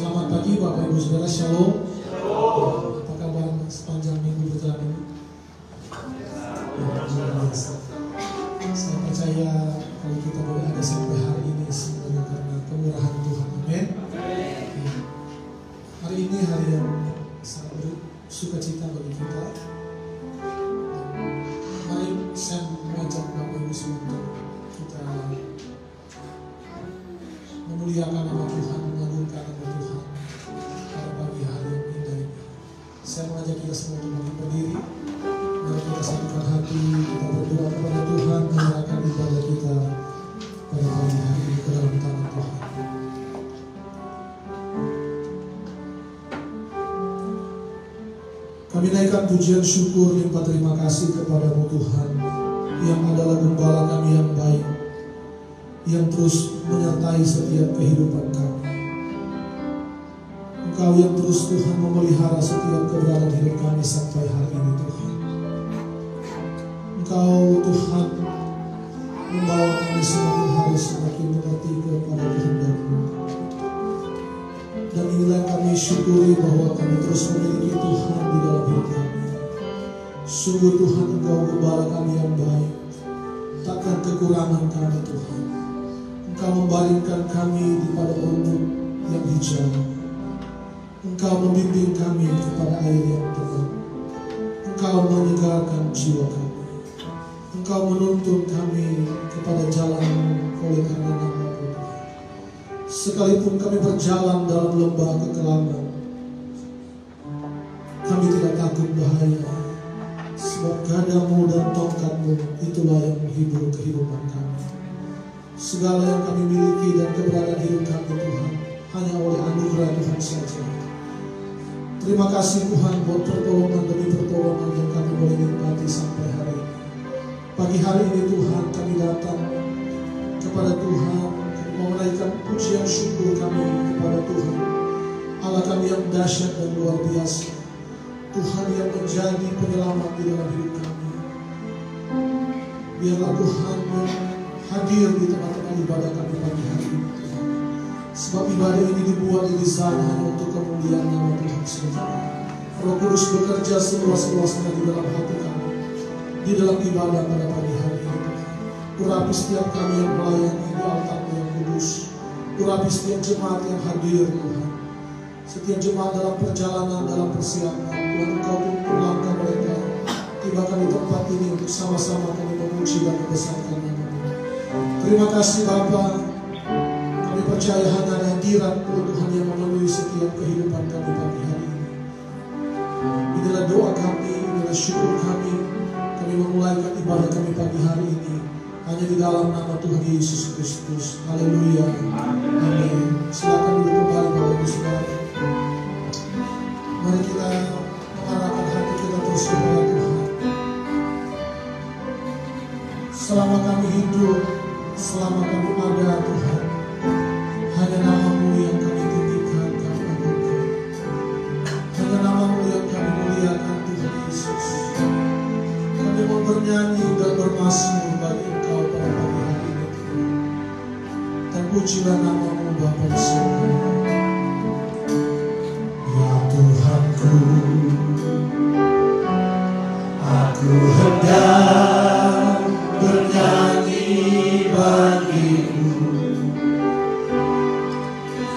Selamat pagi Bapak Ibu Saudara, Shalom. Apa kabar sepanjang minggu berjalan ini? Saya percaya kalau kita boleh ada sampai hari ini semuanya karena kemurahan Tuhan. Amin. Hari ini hari yang sangat bersukacita bagi kita. Mari saya mengajak Bapak Ibu untuk kita memuliakan nama Tuhan, mengagungkan nama Tuhan pada pagi hari yang indah ini. Saya mengajak kita semua untuk bangkit berdiri. Mari kita satukan hati, kita berdoa kepada Tuhan, menyerahkan ibadah kita pada pagi hari ini ke dalam tangan Tuhan. Kami naikkan pujian syukur, limpah terima kasih kepadamu Tuhan, yang adalah gembala kami yang baik, yang terus menyertai setiap kehidupan kami. Engkau yang terus Tuhan memelihara setiap keberadaan hidup kami sampai hari ini Tuhan. Engkau Tuhan membawa kami semakin hari semakin mengerti kepada kehendak-Mu. Dan inilah yang kami syukuri bahwa kami terus memiliki Tuhan di dalam hidup kami. Sungguh Tuhan Engkau gembala kami yang baik, takkan kekurangan kami Tuhan. Engkau membaringkan kami di pada rumput yang hijau. Engkau membimbing kami kepada air yang tenang. Engkau menyegarkan jiwa kami. Engkau menuntun kami kepada jalan oleh karena nama-Mu. Sekalipun kami berjalan dalam lembah kekelaman, kami tidak takut bahaya, sebab gadamu dan tongkat-Mu itulah yang menghibur kehidupan kami. Segala yang kami miliki dan keberadaan hidup kami Tuhan hanya oleh anugerah Tuhan saja. Terima kasih Tuhan buat pertolongan demi pertolongan yang kami boleh nikmati sampai hari ini. Pagi hari ini Tuhan kami datang kepada Tuhan, kami mau menaikkan pujian syukur kami kepada Tuhan, Allah kami yang dahsyat dan luar biasa, Tuhan yang menjadi penyelamat di dalam hidup kami. Biarlah Tuhan hadir di tempat-tempat ibadah kami pagi hari ini Tuhan. Sebab ibadah ini dibuat di sana hanya untuk kemuliaan nama Tuhan saja. Roh Kudus bekerja seluas-luasnya di dalam hati kami, di dalam ibadah pada pagi hari ini Tuhan. Urapi setiap kami yang melayani di altar-Mu yang kudus. Urapi setiap jemaat yang hadir Tuhan. Setiap jemaat dalam perjalanan, dalam persiapan Tuhan, Engkau tuntun langkah mereka. Tibakan di tempat ini untuk sama-sama kami memuji dan membesarkan nama-Mu. Terima kasih Bapa. Kami percaya hanya hadirat-Mu Tuhan yang memenuhi setiap kehidupan kami pagi hari ini. Inilah doa kami, inilah syukur kami. Kami memulaikan ibadah kami pagi hari ini hanya di dalam nama Tuhan Yesus Kristus. Haleluya. Amin. Silakan duduk kembali Bapak Ibu Saudara. Mari kita mengarahkan hati kita terus kepada Tuhan. Selama kami hidup, selama kami ada Tuhan, hanya nama-Mu yang kami tinggikan, kami agungkan. Hanya nama-Mu yang kami muliakan Tuhan Yesus. Kami mau bernyanyi dan bermazmur bagi Engkau pada pagi hari ini Tuhan. Dan pujilah nama-Mu Bapa di surga. Ya Tuhanku, aku hendak bernyanyi bagi-Mu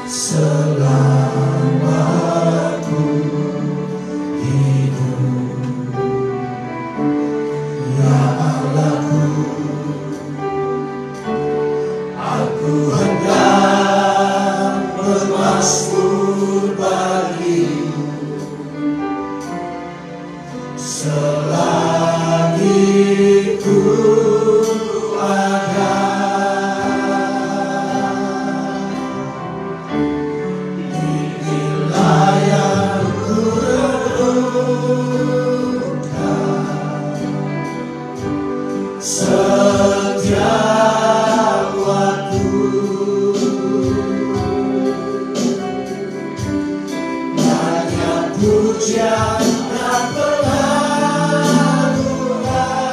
selama aku hidup. Ya Allahku, aku hendak bermazmur bagi-Mu selagi ku ada. Inilah yang ku renungkan setiap waktu. Banyak pujian dan pengagungan kepadamu.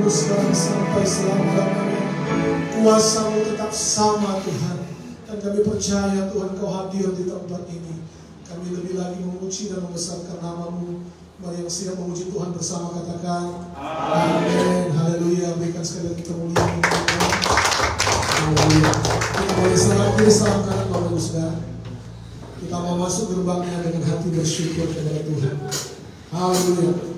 dulu sekarang sampai selama-lamanya. Kuasa-Mu tetap sama Tuhan. Dan kami percaya Tuhan Kau hadir di tempat ini. Kami lebih lagi memuji dan membesarkan nama-Mu. Mari yang siap memuji Tuhan bersama katakan amin. Haleluya. Berikan sekali lagi kemuliaan Tuhan. Haleluya. Kita boleh salam kiri salam kanan Bapak Ibu Saudara. Kita mau masuk gerbangnya dengan hati bersyukur kepada Tuhan. Haleluya.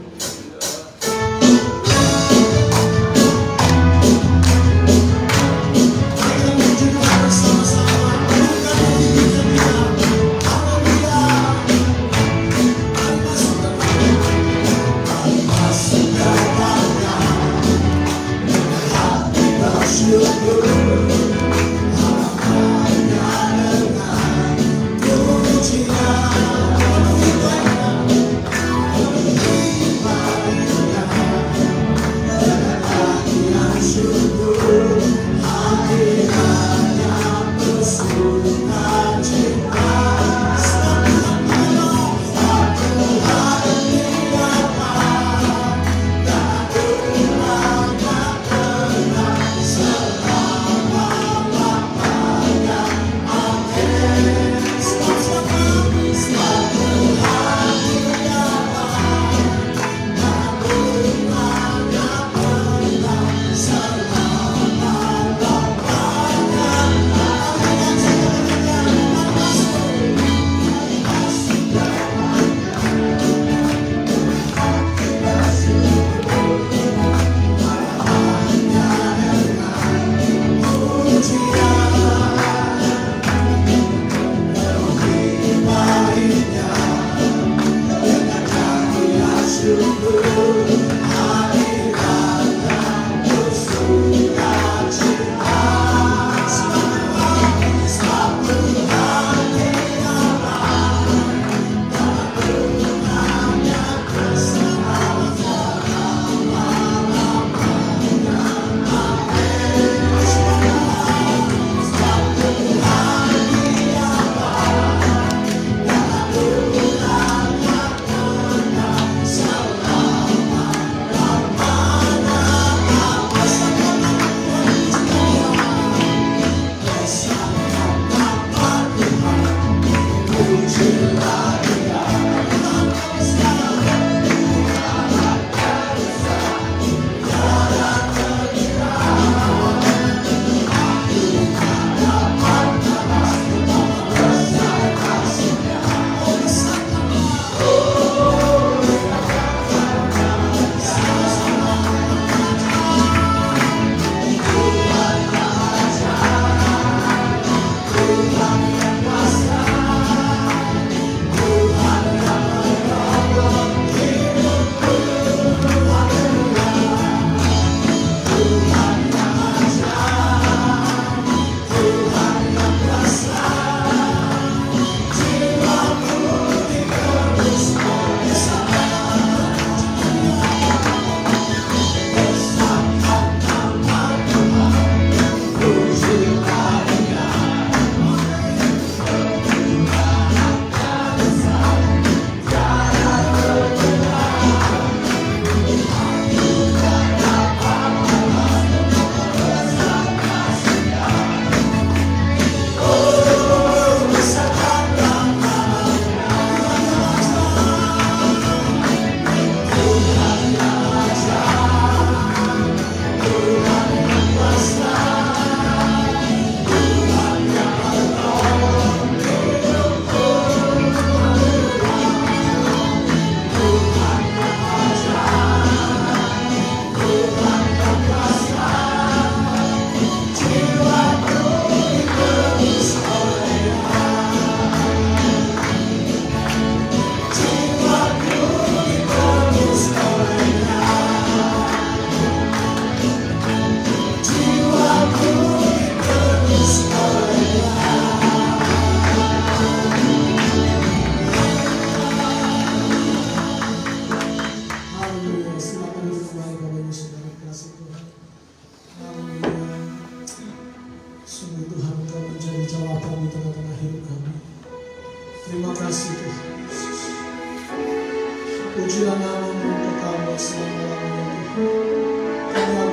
Pujilah nama-Mu kekal selama-lamanya Tuhan. Kami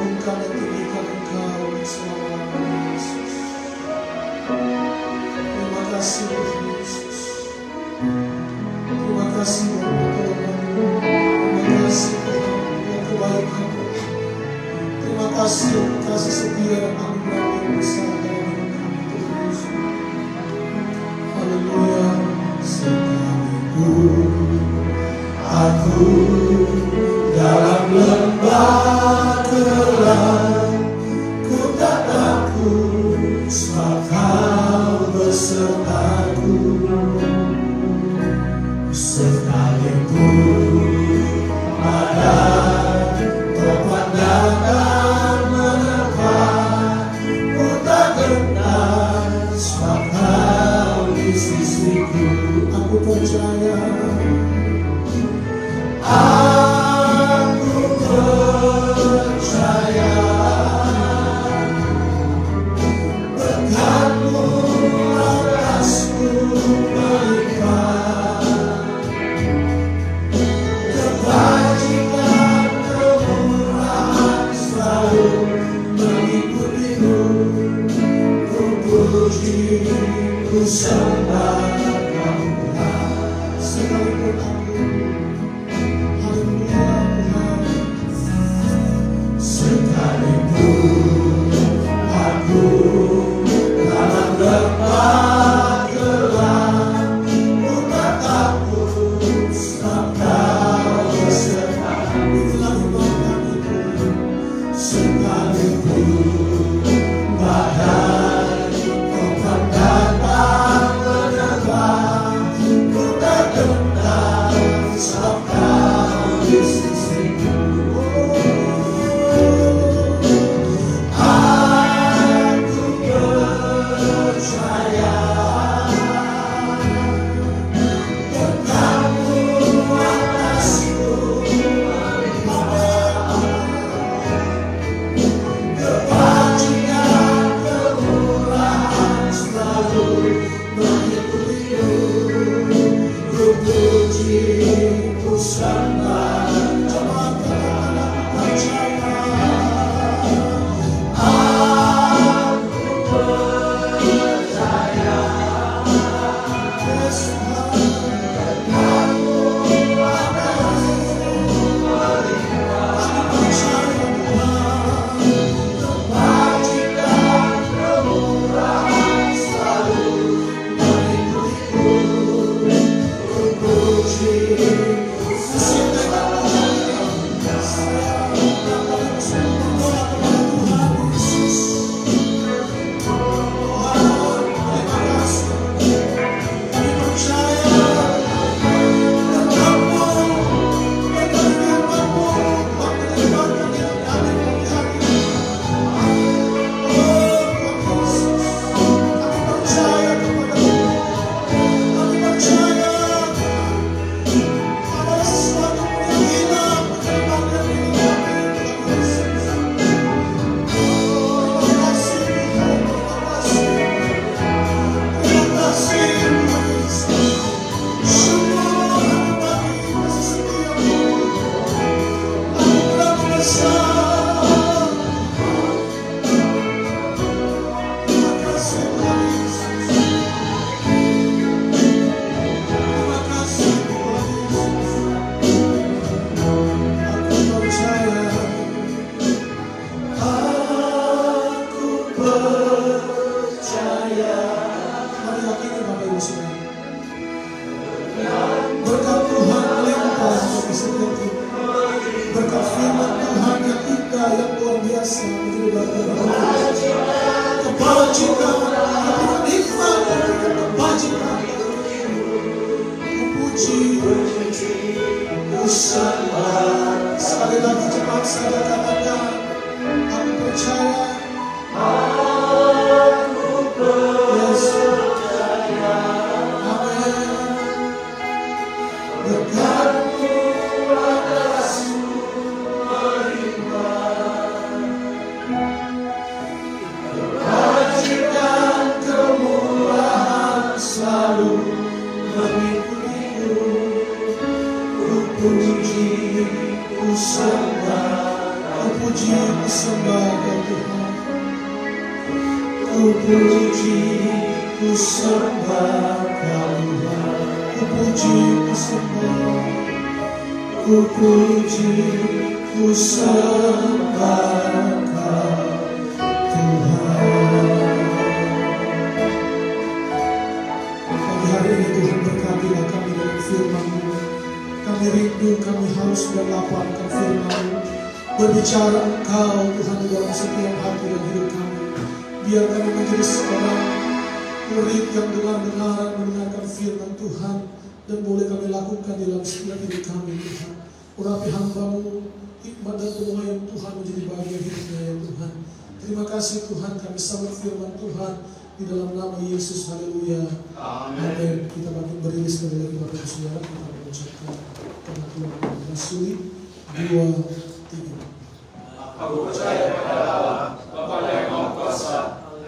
kasih setia yang kami berani bersama dalam Tuhan Yesus. Haleluya. Sekalipun aku dalam lembah gelap, ku tak takut sebab Kau besertaku. Sekalipun badai topan datang menerpa, ku tak gentar sebab Kau di sisiku. Aku percaya, aku percaya, berkat-Mu atasku melimpah, kebajikan kemurahan selalu mengikutiku. Ku puji, ku sembah Kau Tuhan. Sekalipun aku, haleluya Tuhan, sekalipun aku dalam lembah gelap, ku tak takut sebab Kau besertaku. Itulah iman kami Tuhan. Sekalipun badai topan datang menerpa, ku tak gentar sebab Kau di sisiku. Aku percaya, berkat-Mu atasku melimpah, kebajikan kemurahan selalu mengikutiku. Ku puji, ku sembah. Coba katakan aku percaya. Aku percaya, Yesus Tuhan, berkat-Mu atasku melimpah. Aku percaya Tuhan, kebajikan kemurahan selalu mengikutiku. Ku puji, ku sembah. Saya berdoa kepada Tuhan Yesus. Tuhan, terima kasih. Kami percaya berkat-Mu, berkat firman-Mu, waktu menyebabkan hidup kami pagi hari ini. Oh Tuhan Yesus, kami percaya kepada-Mu. Kami percaya ada sesuatu yang hilang menyebabkan hidup kami, Tuhan Yesus. Terima kasih Tuhan, terima kasih. Terima kasih Tuhan Yesus. Syukur kami bagi kasih setia-Mu. Anugerah-Mu besar. Terima kasih Tuhan Yesus. Terima kasih Tuhan Yesus. Aku percaya, aku percaya. Mari yakini Bapak Ibu Saudara. Berkat Tuhan melimpah bagi setiap kita. Berkat firman Tuhan yang indah, yang luar biasa menjadi bagian kita. Kebajikan, memberikan hikmat, memberikan kebajikan. Ku puji, ku sembah. Sekali lagi jemaat saya katakan, aku percaya. Yesus. Amin. Berkat-Mu atasku melimpah, kebajikan kemurahan selalu mengikutiku. Ku puji, ku sembah. Ku puji, ku sembah Kau Tuhan. Ku puji, ku sembah Kau Tuhan. Ku puji, ku sembah. Ku puji, ku sembah Kau kami rindu, kami haus dan lapar akan firman-Mu. Berbicara Engkau Tuhan di dalam setiap hati dan hidup kami. Biar kami menjadi seorang murid yang mendengarkan firman Tuhan dan boleh kami lakukan di dalam setiap hidup kami Tuhan. Urapi hamba-Mu, hikmat dan penguayaan Tuhan menjadi bagian hidupnya ya Tuhan. Terima kasih Tuhan, kami sambut firman Tuhan di dalam nama Yesus. Haleluya. Amin. Kita makin berdiri sekali lagi Bapak Ibu Saudara, kita mengucapkan karena Tuhan Rasul 2, 3. Aku percaya pada Allah, Bapa yang Maha Kuasa,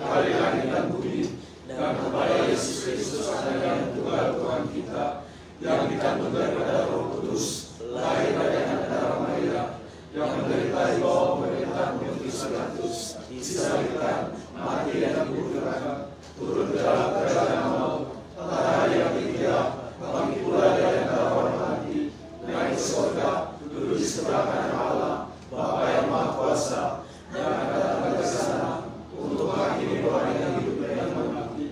Hari langit dan bumi, dan kepada Yesus Kristus anaknya Tunggal Tuhan kita, yang dikandung daripada Roh Kudus, lahir dari anak darah Maria, yang menderita di bawah pemerintahan Pontius Pilatus, disalibkan, mati dan kubur di neraka, turun ke dalam kerajaan maut, pada hari yang ketiga, bangkit pula dari antara orang mati, naik ke surga, duduk di sebelah kanan Allah, Bapa yang Maha Kuasa, yang akan datang ke sana untuk menghakimi orang yang hidup dan yang mati.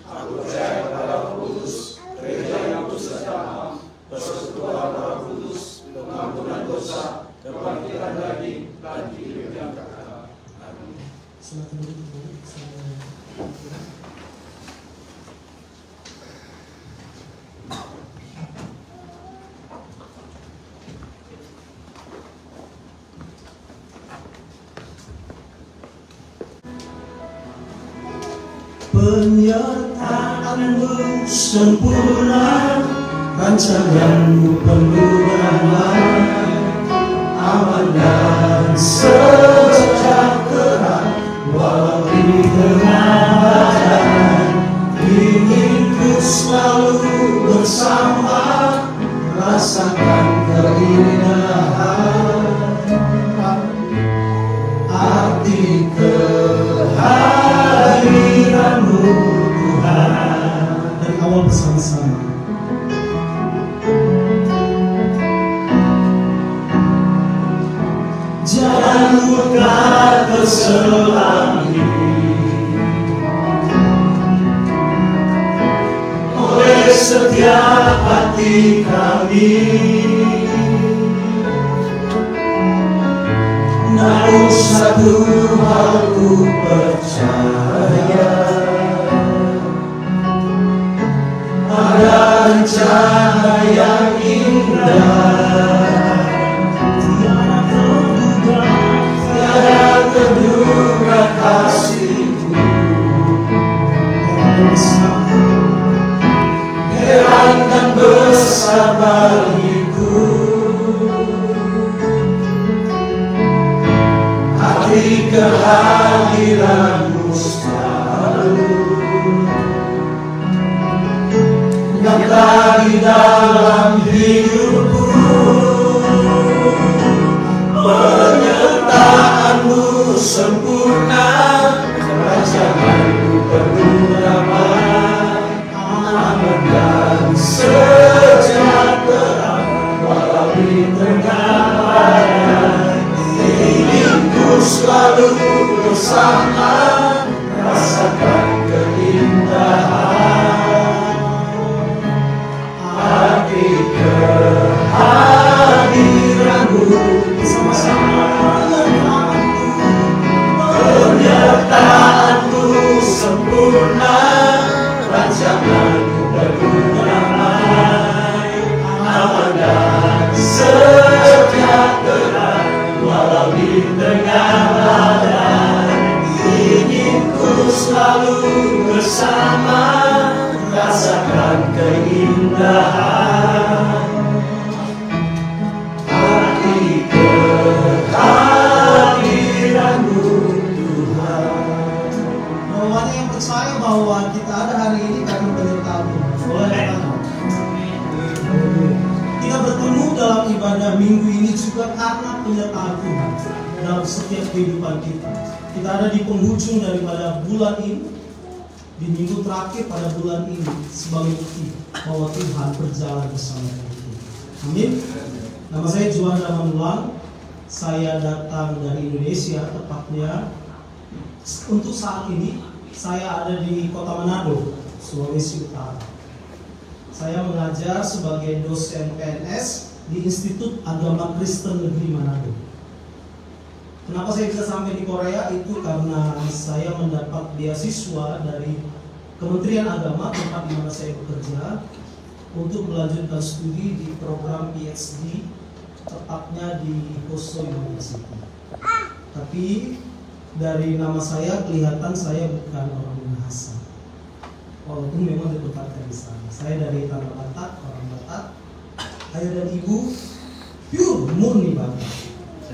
Aku percaya kepada Roh Kudus, gereja yang kudus dan damai, persekutuan Roh Kudus, pengampunan dosa, kebangkitan daging, dan hidup yang kekal. Amin. Silakan duduk. Penyertaan-Mu sempurna, rancangan-Mu penuh rahmat, aman dan sejahtera, walau di tengah badai. Inginku selalu bersama, rasakan keindahan arti kehadiran-Mu Tuhan. Dari awal bersama-sama. Jangan murka terselangi oleh setiap hati kami, namun satu hal ku percaya, ada rencana yang indah, tiada terduga kasih-Mu, heran dan besar bagiku. Hati kehadiran-Mu selalu nyata di dalam hidupku. Penyertaan-Mu sempurna, rancangan-Mu penuh rahmat, aman dan sejahtera, walau di tengah badai. Inginku selalu bersama, rasakan keindahan arti kehadiran-Mu. Sama-sama penyertaan-Mu sempurna, rancangan-Mu penuh rahmat, aman dan sejahtera, walau di tengah badai. Inginku selalu bersama, rasakan keindahan arti kehadiran-Mu Tuhan. Mana yang percaya bahwa kita ada hari ini karena penyertaan-Mu? Boleh. Kita bertemu dalam ibadah minggu ini juga karena penyertaan Tuhan dalam setiap kehidupan kita. Kita ada di penghujung daripada bulan ini, di minggu terakhir pada bulan ini, sebagai bukti bahwa Tuhan berjalan bersama kita. Amin. Nama saya Juanda Manulang. Saya datang dari Indonesia, tepatnya untuk saat ini saya ada di Kota Manado, Sulawesi Utara. Saya mengajar sebagai dosen PNS di Institut Agama Kristen Negeri Manado. Kenapa saya bisa sampai di Korea? Itu karena saya mendapat beasiswa dari Kementerian Agama tempat di mana saya bekerja untuk melanjutkan studi di program PhD, tepatnya di Koso University. Tapi dari nama saya kelihatan saya bukan orang Minahasa, walaupun memang ditempatkan di sana. Saya dari Tanah Batak, orang Batak. Ayah dan ibu pure murni Batak.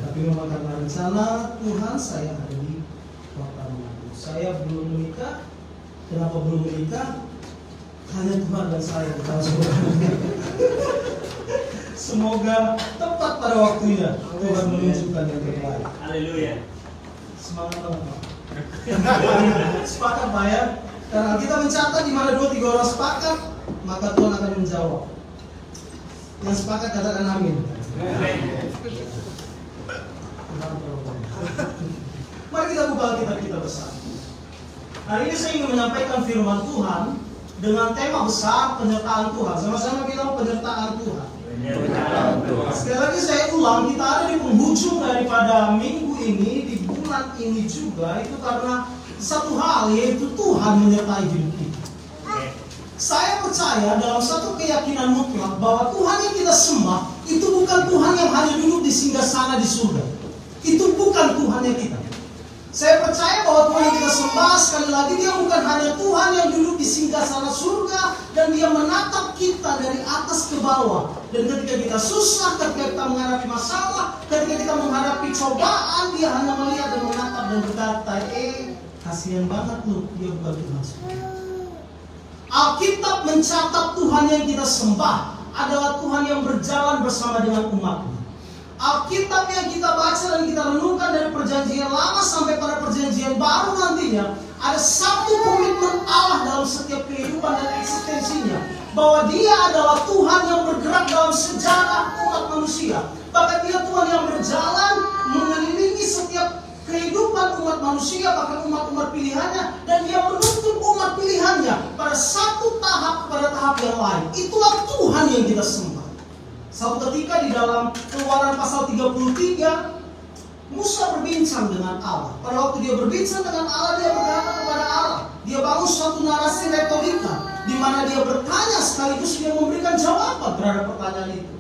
Tapi memang karena rencana Tuhan saya ada di kota Manado. Saya belum menikah. Kenapa belum menikah? Hanya Tuhan dan saya yang tahu. Semoga tepat pada waktunya Tuhan menunjukkan yang terbaik. Haleluya. Semangat banget Pak. Sepakat Pak ya. Karena kita mencatat di mana 2-3 orang sepakat, maka Tuhan akan menjawab. Yang sepakat katakan amin. Mari kita buka Alkitab kita bersama. Hari ini saya ingin menyampaikan firman Tuhan dengan tema besar penyertaan Tuhan. Sama-sama bilang penyertaan Tuhan. Sekali lagi saya ulang, kita ada di penghujung daripada minggu ini, di bulan ini juga. Itu karena satu hal, yaitu Tuhan menyertai hidup kita. Saya percaya dalam satu keyakinan mutlak bahwa Tuhan yang kita sembah itu bukan Tuhan yang hanya duduk di singgasana di surga. Itu bukan Tuhan yang kita. Saya percaya bahwa Tuhan yang kita sembah, sekali lagi, dia bukan hanya Tuhan yang duduk di singgasana surga dan dia menatap kita dari atas ke bawah. Dan ketika kita susah, ketika kita menghadapi masalah, ketika kita menghadapi cobaan, dia hanya melihat dan menatap dan berkata, kasihan banget lu, dia bukan Tuhan surga. Alkitab mencatat Tuhan yang kita sembah adalah Tuhan yang berjalan bersama dengan umatnya. Alkitab yang kita baca dan kita renungkan dari perjanjian lama sampai pada perjanjian baru nantinya, ada satu komitmen Allah dalam setiap kehidupan dan eksistensinya, bahwa dia adalah Tuhan yang bergerak dalam sejarah umat manusia. Bahkan dia Tuhan yang berjalan mengelilingi setiap kehidupan umat manusia, bahkan umat-umat pilihannya, dan dia menuntun umat pilihannya pada satu tahap kepada tahap yang lain. Itulah Tuhan yang kita sembah. Suatu ketika di dalam Keluaran pasal 33, Musa berbincang dengan Allah. Pada waktu dia berbincang dengan Allah, dia berkata kepada Allah. Dia bangun suatu narasi retorika, di mana dia bertanya sekaligus dia memberikan jawaban terhadap pertanyaan itu.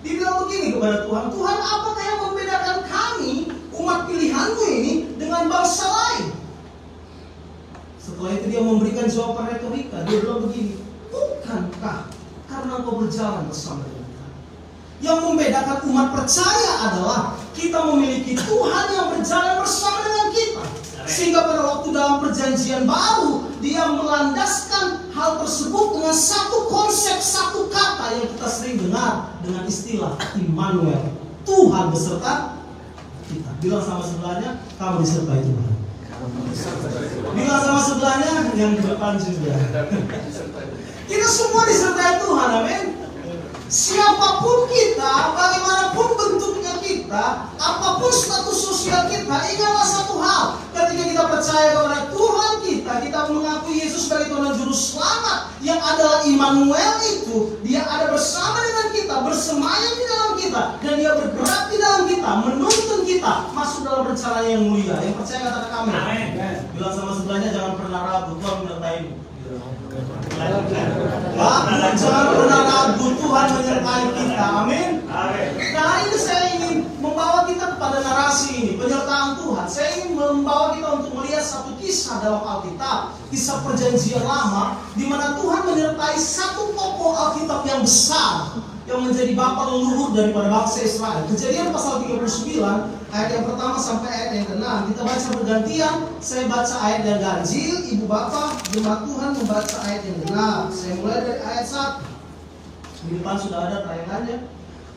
Dia bilang begini kepada Tuhan, Tuhan, apakah yang membedakan kami, umat pilihanmu ini, dengan bangsa lain? Setelah itu dia memberikan jawaban retorika. Dia bilang begini, bukankah karena engkau berjalan bersama dengan kami? Yang membedakan umat percaya adalah kita memiliki Tuhan yang berjalan bersama dengan kita. Sehingga pada waktu dalam perjanjian baru, dia melandaskan hal tersebut dengan satu konsep, satu kata yang kita sering dengar dengan istilah Immanuel. Tuhan beserta kita. Bilang sama sebelahnya, kamu disertai Tuhan. Bilang sama sebelahnya, yang di depan juga. Kita semua disertai Tuhan, amin. Siapapun kita, bagaimanapun bentuknya kita, apapun status sosial kita, ingatlah satu hal. Ketika kita percaya kepada Tuhan kita mengakui Yesus sebagai Tuhan dan Juru Selamat, yang adalah Immanuel itu, dia ada bersama dengan kita, bersemayam di dalam kita, dan dia bergerak di dalam kita, menuntun kita masuk dalam rencana yang mulia. Yang percaya katakan kami. Amin. Bilang sama sebelahnya, jangan pernah ragu, Tuhan menyertaimu. Jangan pernah ragu, Tuhan menyertai kita. Amin. Nah, hari ini saya ingin membawa kita kepada narasi ini, penyertaan Tuhan. Saya ingin membawa kita untuk melihat satu kisah dalam Alkitab, kisah perjanjian lama, di mana Tuhan menyertai satu tokoh Alkitab yang besar, yang menjadi bapa leluhur daripada bangsa Israel. Kejadian pasal 39, ayat yang pertama sampai ayat yang ke-6. Kita baca bergantian, saya baca ayat yang ganjil, ibu bapak, jemaat Tuhan membaca ayat yang genap. Saya mulai dari ayat 1. Di depan sudah ada tayangannya.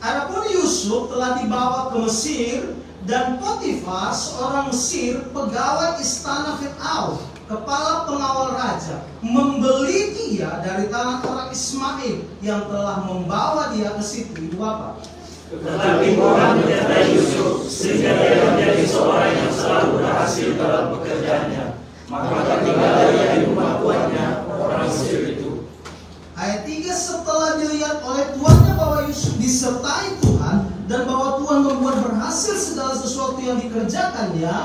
Adapun Yusuf telah dibawa ke Mesir, dan Potifar, seorang Mesir, pegawai istana Firaun, kepala pengawal raja, membeli dia dari tangan orang Ismail yang telah membawa dia ke situ. Ibu bapak. Tetapi Tuhan menyertai Yusuf sehingga dia menjadi seorang yang selalu berhasil dalam pekerjaannya. Maka tinggallah dia di rumah tuannya, orang Mesir itu. Ayat 3, setelah dilihat oleh tuannya bahwa Yusuf disertai Tuhan dan bahwa Tuhan membuat berhasil segala sesuatu yang dikerjakannya,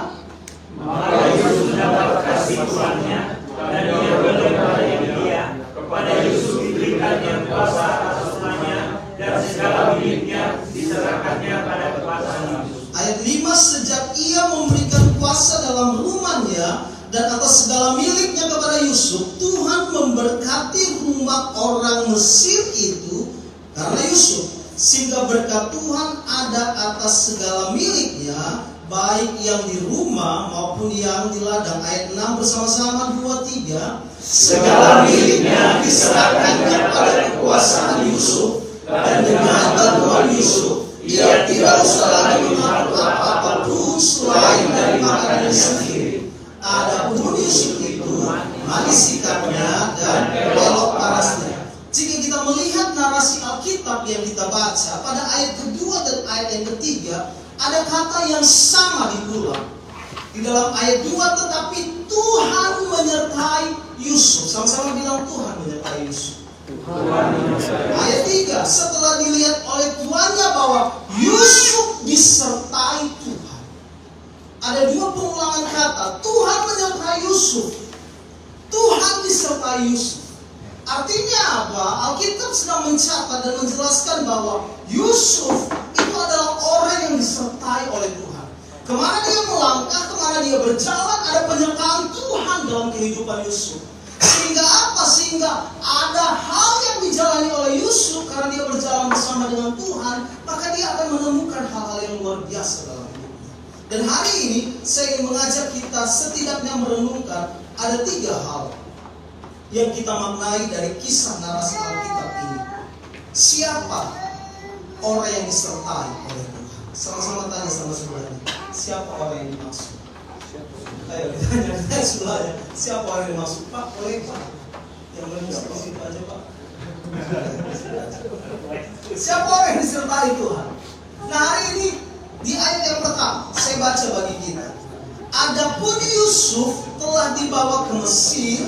maka Yusuf mendapat kasih Tuannya, dan dia berkata dia, kepada Yusuf diberikannya kuasa atas rumahnya, dan segala miliknya diserahkannya pada kekuasaan Yusuf. Ayat 5, sejak ia memberikan kuasa dalam rumahnya dan atas segala miliknya kepada Yusuf, Tuhan memberkati rumah orang Mesir itu karena Yusuf, sehingga berkat Tuhan ada atas segala miliknya, baik yang di rumah maupun yang di ladang. Ayat 6 bersama-sama 2-3. Segala miliknya diserahkannya pada kekuasaan Yusuf, dan dengan bantuan Yusuf ia tidak usah lagi mengatur apapun selain dari makanannya sendiri. Adapun Yusuf itu manis sikapnya dan elok parasnya. Jika kita melihat narasi Alkitab yang kita baca, pada ayat kedua dan ayat yang ketiga ada kata yang sama diulang. Di dalam ayat 2, tetapi Tuhan menyertai Yusuf. Sama-sama bilang Tuhan menyertai Yusuf. Ayat 3, setelah dilihat oleh tuannya bahwa Yusuf disertai Tuhan. Ada dua pengulangan kata, Tuhan menyertai Yusuf, Tuhan disertai Yusuf. Artinya apa? Alkitab sedang mencatat dan menjelaskan bahwa Yusuf itu adalah orang yang disertai oleh Tuhan. Kemana dia melangkah, kemana dia berjalan, ada penyertaan Tuhan dalam kehidupan Yusuf. Sehingga apa? Sehingga ada hal yang dijalani oleh Yusuf karena dia berjalan bersama dengan Tuhan, maka dia akan menemukan hal-hal yang luar biasa dalam hidupnya. Dan hari ini saya ingin mengajak kita setidaknya merenungkan ada 3 hal yang kita maknai dari kisah narasi Alkitab ini. Siapa orang yang disertai oleh Tuhan? Sama-sama tanya sama sebelahnya, siapa orang yang dimaksud? Ayo ditanya sebelahnya, siapa orang yang dimaksud? Pak, boleh Pak? Yang menulis di situ aja Pak. Siapa orang yang disertai Tuhan? Nah, hari ini di ayat yang pertama saya baca bagi kita. Adapun Yusuf telah dibawa ke Mesir,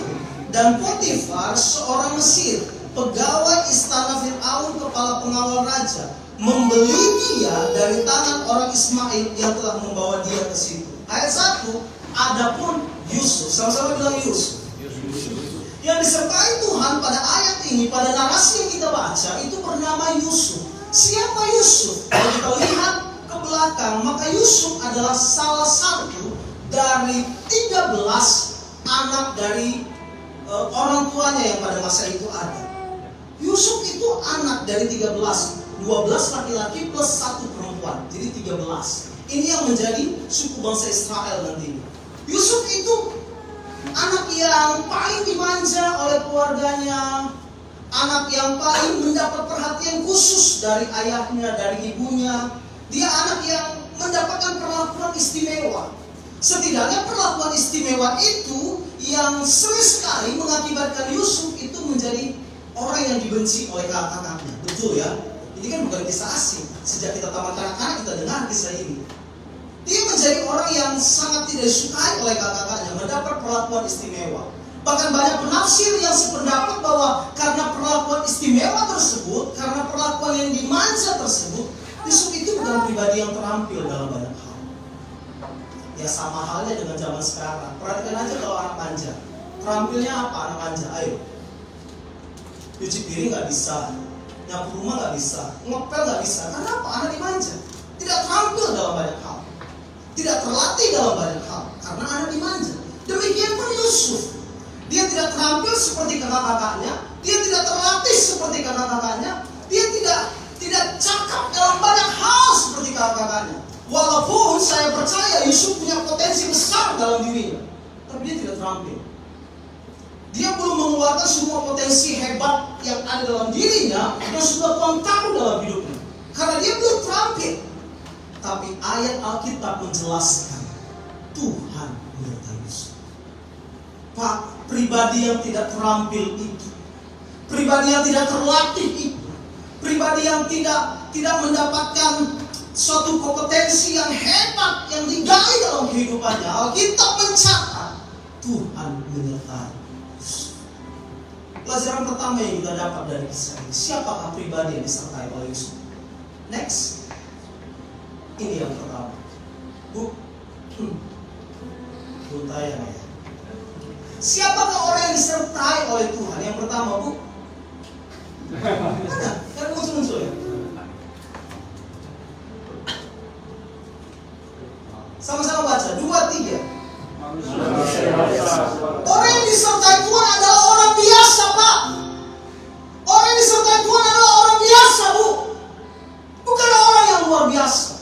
dan Potifar seorang Mesir, pegawai istana Fir'aun, kepala pengawal raja, membeli dia dari tangan orang Ismail yang telah membawa dia ke situ. Ayat 1, adapun Yusuf, sama-sama bilang Yusuf. Yang disertai Tuhan pada ayat ini, pada narasi yang kita baca, itu bernama Yusuf. Siapa Yusuf? Kalau kita lihat ke belakang, maka Yusuf adalah salah satu dari 13 anak dari orang tuanya yang pada masa itu ada. Yusuf itu anak dari 13, 12 laki-laki plus 1 perempuan, jadi 13. Ini yang menjadi suku bangsa Israel nantinya. Yusuf itu anak yang paling dimanja oleh keluarganya, anak yang paling mendapat perhatian khusus dari ayahnya, dari ibunya. Dia anak yang mendapatkan perlakuan istimewa. Setidaknya perlakuan istimewa itu yang sering sekali mengakibatkan Yusuf itu menjadi orang yang dibenci oleh kakak-kakaknya. Betul ya? Ini kan bukan kisah asing. Sejak kita tamat kanak-kanak kita dengar kisah ini. Dia menjadi orang yang sangat tidak disukai oleh kakak-kakaknya, mendapat perlakuan istimewa. Bahkan banyak penafsir yang sependapat bahwa karena perlakuan istimewa tersebut, karena perlakuan yang dimanja tersebut, Yusuf itu bukan pribadi yang terampil dalam banyak hal. Ya sama halnya dengan zaman sekarang. Perhatikan aja kalau anak manja. Terampilnya apa anak manja? Ayo. Cuci piring gak bisa, nyapu rumah gak bisa, ngepel gak bisa. Karena apa? Anak dimanja. Tidak terampil dalam banyak hal, tidak terlatih dalam banyak hal, karena anak dimanja. Demikian pun Yusuf. Dia tidak terampil seperti kakak-kakaknya, dia tidak terlatih seperti kakak-kakaknya, dia tidak cakap dalam banyak hal seperti kakak-kakaknya. Walaupun saya percaya Yusuf punya potensi besar dalam dirinya, tapi dia tidak terampil. Dia belum mengeluarkan semua potensi hebat yang ada dalam dirinya dan sudah Tuhan taruh dalam hidupnya. Karena dia belum terampil. Tapi ayat Alkitab menjelaskan Tuhan menyertai Yusuf. Pak, pribadi yang tidak terampil itu, pribadi yang tidak terlatih itu, pribadi yang tidak mendapatkan suatu kompetensi yang hebat yang digali dalam kehidupannya, Alkitab mencatat Tuhan menyertai. Pelajaran pertama yang kita dapat dari kisah ini, siapakah pribadi yang disertai oleh Yusuf? Next. Ini yang pertama. Bu. Tayang ya. Siapakah orang yang disertai oleh Tuhan? Yang pertama, Bu. Kan muncul ya. Sama-sama baca. 2, 3. Orang yang disertai Tuhan adalah orang biasa, Pak. Orang yang disertai Tuhan adalah orang biasa, Bu. Bukan orang yang luar biasa.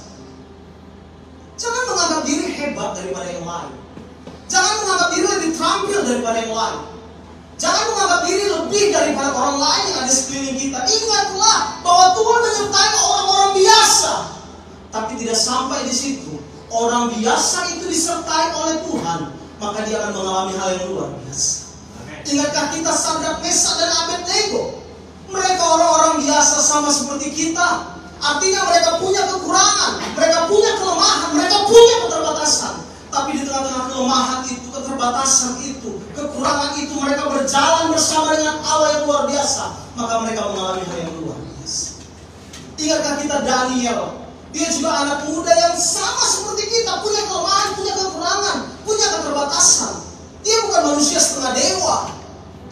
Jangan menganggap diri hebat daripada yang lain. Jangan menganggap diri lebih terampil daripada yang lain. Jangan menganggap diri lebih daripada orang lain yang ada sekeliling kita. Ingatlah bahwa Tuhan menyertai orang-orang biasa. Tapi tidak sampai di situ. Orang biasa itu disertai oleh Tuhan, maka dia akan mengalami hal yang luar biasa. Ingatkah kita Sadrak, Mesak, dan Abednego? Mereka orang-orang biasa sama seperti kita. Artinya mereka punya kekurangan, mereka punya kelemahan, mereka punya keterbatasan. Tapi di tengah-tengah kelemahan itu, keterbatasan itu, kekurangan itu, mereka berjalan bersama dengan Allah yang luar biasa. Maka mereka mengalami hal yang luar biasa. Ingatkah kita Daniel? Dia juga anak muda yang sama seperti kita, punya kelemahan, punya kekurangan, punya keterbatasan. Dia bukan manusia setengah dewa.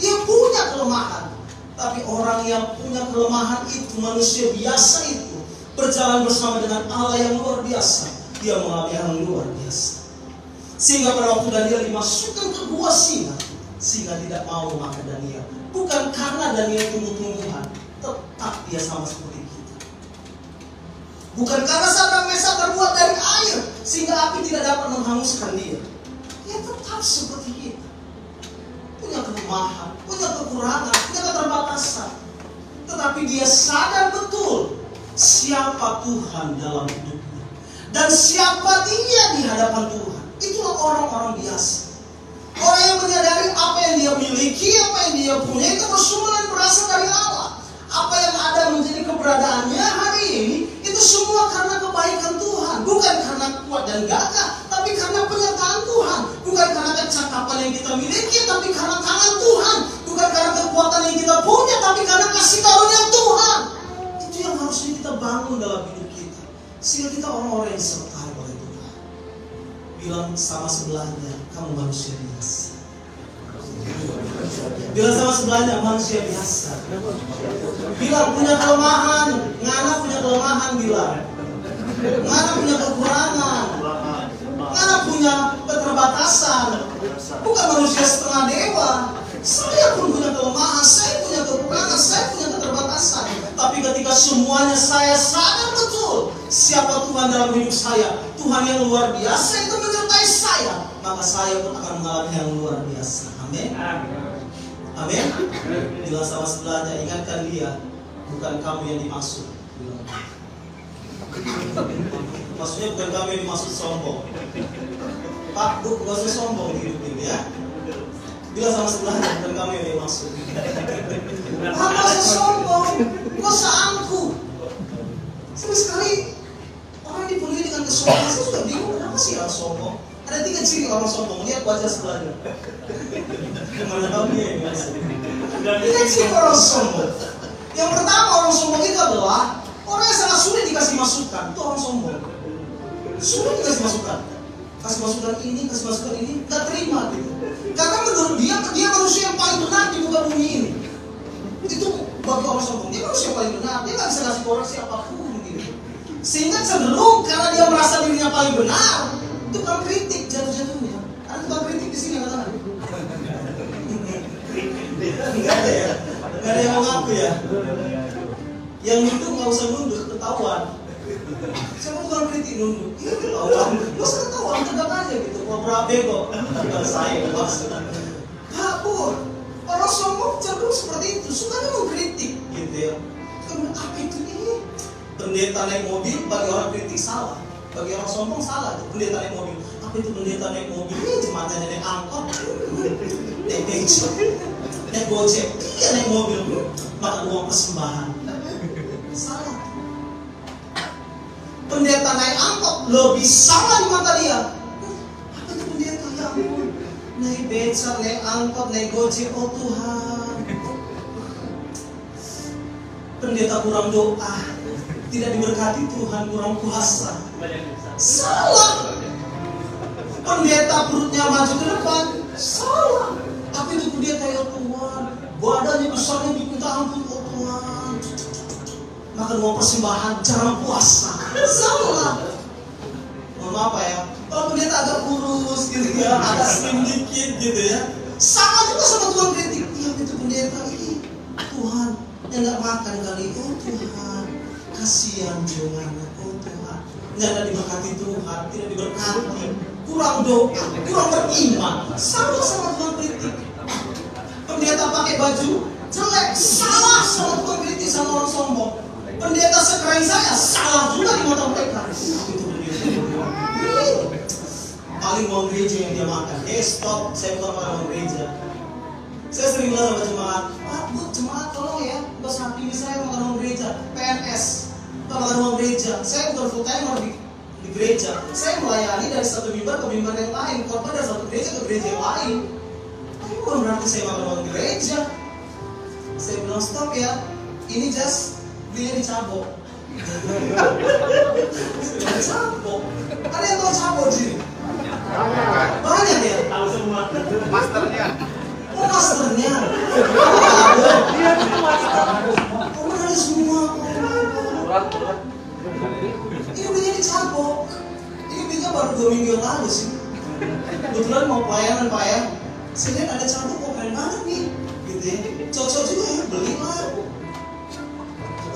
Dia punya kelemahan. Tapi orang yang punya kelemahan itu, manusia biasa itu, berjalan bersama dengan Allah yang luar biasa, dia mengalami hal yang luar biasa. Sehingga pada waktu Daniel dimasukkan ke gua singa, singa tidak mau makan Daniel. Bukan karena Daniel tumbuh-tumbuhan, tetap dia sama seperti kita. Bukan karena Sadrak, Mesak terbuat dari air, sehingga api tidak dapat menghanguskan dia. Dia tetap seperti kita. Punya kelemahan, punya kekurangan, punya keterbatasan. Tetapi dia sadar betul siapa Tuhan dalam hidupnya. Dan siapa dia di hadapan Tuhan. Itulah orang-orang biasa. Orang yang menyadari apa yang dia miliki, apa yang dia punya itu bersumber dan berasal dari Allah. Apa yang ada menjadi keberadaannya hari ini, itu semua karena kebaikan Tuhan. Bukan karena kuat dan gagah, tapi karena penyertaan Tuhan. Bukan karena kecakapan yang kita miliki, tapi karena tangan Tuhan. Bukan karena kekuatan yang kita punya, tapi karena kasih karunia Tuhan. Itu yang harusnya kita bangun dalam hidup kita. Sehingga kita orang-orang yang disertai oleh Tuhan. Bilang sama sebelahnya, kamu manusia biasa. Bilang sama sebelahnya, manusia biasa. Bilang punya kelemahan, Ngana punya kelemahan, bilang Ngana punya kekurangan, Ngana punya keterbatasan. Bukan manusia setengah dewa. Saya pun punya kelemahan, saya punya kekurangan, saya punya keterbatasan. Tapi ketika semuanya saya sadar betul siapa Tuhan dalam hidup saya, Tuhan yang luar biasa itu menyertai saya, maka saya pun akan mengalami yang luar biasa. Amin. Amin. Bilang sama sebelahnya, ingatkan dia, bukan kamu yang dimaksud. Maksudnya bukan kamu yang dimaksud sombong. Pak, Bu, gak usah sombong di hidup ini ya. Bilang sama sebelahnya, bukan kamu yang dimaksud. Pak, gak usah sombong, gak usah angkuh. Sekali orang dipenuhi dengan kesombongan, saya sudah bingung kenapa sih orang sombong. Ada 3 ciri orang sombong, lihat wajah sebelahnya. Kemana kamu yang dimaksud? Lihat ciri orang sombong. Yang pertama, orang sombong itu adalah orang yang sangat sulit dikasih masukan. Itu orang sombong. Sulit dikasih masukan. Kasih masukan ini, kasih masukan ini, gak terima gitu. Karena menurut dia manusia yang paling benar di muka bumi ini. Itu bagi orang sombong. Dia manusia yang paling benar. Dia gak bisa kasih ke orang siapapun gitu. Sehingga cenderung karena dia merasa dirinya paling benar, tukang kritik jatuh-jatuhnya. Ada tukang kritik di sini katakan? Enggak ada ya. Enggak ada yang mau ngaku ya. Yang nunduk nggak usah nunduk, ketahuan. Siapa tukang kritik nunduk? Iya ketahuan. Nggak usah ketahuan, tegak aja gitu. Ngobrol bego. Bukan saya maksud. Pak Pur, orang sombong cenderung seperti itu. Sukanya mengkritik gitu ya. Kemudian apa itu ini? Pendeta naik mobil bagi orang kritik salah. Bagi orang sombong salah tuh, pendeta naik mobil. Apa itu pendeta naik mobil? Jemaatnya naik angkot, naik becak, naik gojek, iya naik mobil, makan uang persembahan. Salah. Pendeta naik angkot lebih salah di mata dia. Apa itu pendeta? Ya ampun, naik becak, naik angkot, naik gojek, oh Tuhan. Pendeta kurang doa. tidak diberkati Tuhan, kurang puasa. Salah. Pendeta perutnya maju ke depan, salah. Tapi itu pendeta, ya Tuhan, badannya besarnya diminta ampun, oh Tuhan, makan uang persembahan, jarang puasa. Salah. Mohon maaf ya, kalau pendeta agak kurus gitu ya, agak slim dikit gitu ya, sama juga sama Tuhan kritik. Iya itu pendeta, Tuhan yang nggak makan kali, oh Tuhan, kasihan jangannya, oh Tuhan, nggak ada diberkati Tuhan, tidak diberkati, kurang doa, kurang beriman, sama Tuhan kritik. Pendeta pakai baju jelek, salah sama Tuhan kritik, sama orang sombong. Pendeta sekeren saya, salah juga di mata mereka. Itu paling uang gereja yang dia makan. Stop, saya bukan makan uang gereja. Saya sering bilang sama jemaat, Pak, Bu, jemaat tolong ya, bos hati saya makan uang gereja, PNS, kita makan uang gereja. Saya bukan full timer di gereja. Saya melayani dari satu mimbar ke mimbar yang lain, korban dari satu gereja ke gereja yang lain. Tapi bukan berarti saya makan uang gereja. Saya bilang stop ya, ini just belinya di Cabo. Cabo. Ada yang tahu Cabo di sini? Banyak ya? Tahu semua. Masternya. Oh masternya. Oh ada semua. Ini belinya di Cabo. Ini belinya baru 2 minggu yang lalu sih. Kebetulan mau pelayanan Pak ya. Saya lihat ada Cabo kok keren banget nih. Gitu ya. Cocok juga ya, belilah.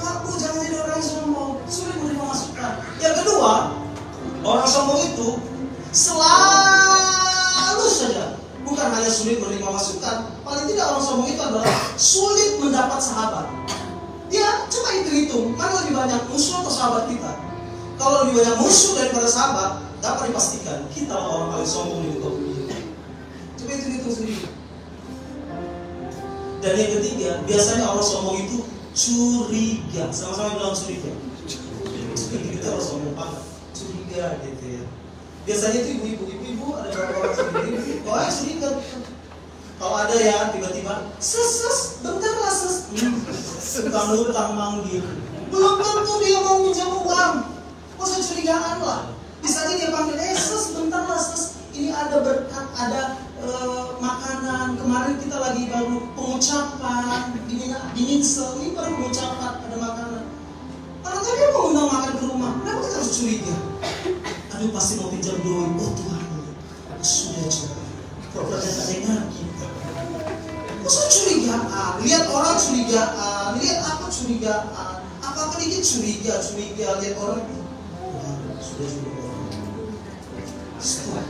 Aku jangan jadi orang sombong, sulit menerima masukan. Yang kedua, orang sombong itu selalu saja bukan hanya sulit menerima masukan, paling tidak orang sombong itu adalah sulit mendapat sahabat. Dia coba hitung-hitung, mana lebih banyak musuh atau sahabat kita? Kalau lebih banyak musuh daripada sahabat, dapat dipastikan kita orang paling sombong di muka bumi. Coba hitung-hitung sendiri. Dan yang ketiga, biasanya orang sombong itu curiga, sama-sama bilang curiga. Kita harus ngomong banget, curiga gitu ya. Biasanya itu ibu-ibu ada berapa orang sendiri, oh curiga. Kalau ada ya tiba-tiba, ses, bentar lah ses, utang manggil. Belum tentu dia mau minjam uang, masa curigaan lah. Bisa aja dia panggil, ses, bentar lah ses, ini ada berkat, ada makanan. Kemarin kita lagi baru pengucapan di Ninsel, ini baru pengucapan, ada makanan. Karena dia mau undang makan ke rumah, kenapa kita harus curiga? Aduh pasti mau pinjam duit, oh Tuhan, sudah coba. Problemnya tak dengar kita. Masa curigaan? Lihat orang curigaan, lihat apa curigaan? Apa dikit curiga, lihat orang. Sudah orang. Stop.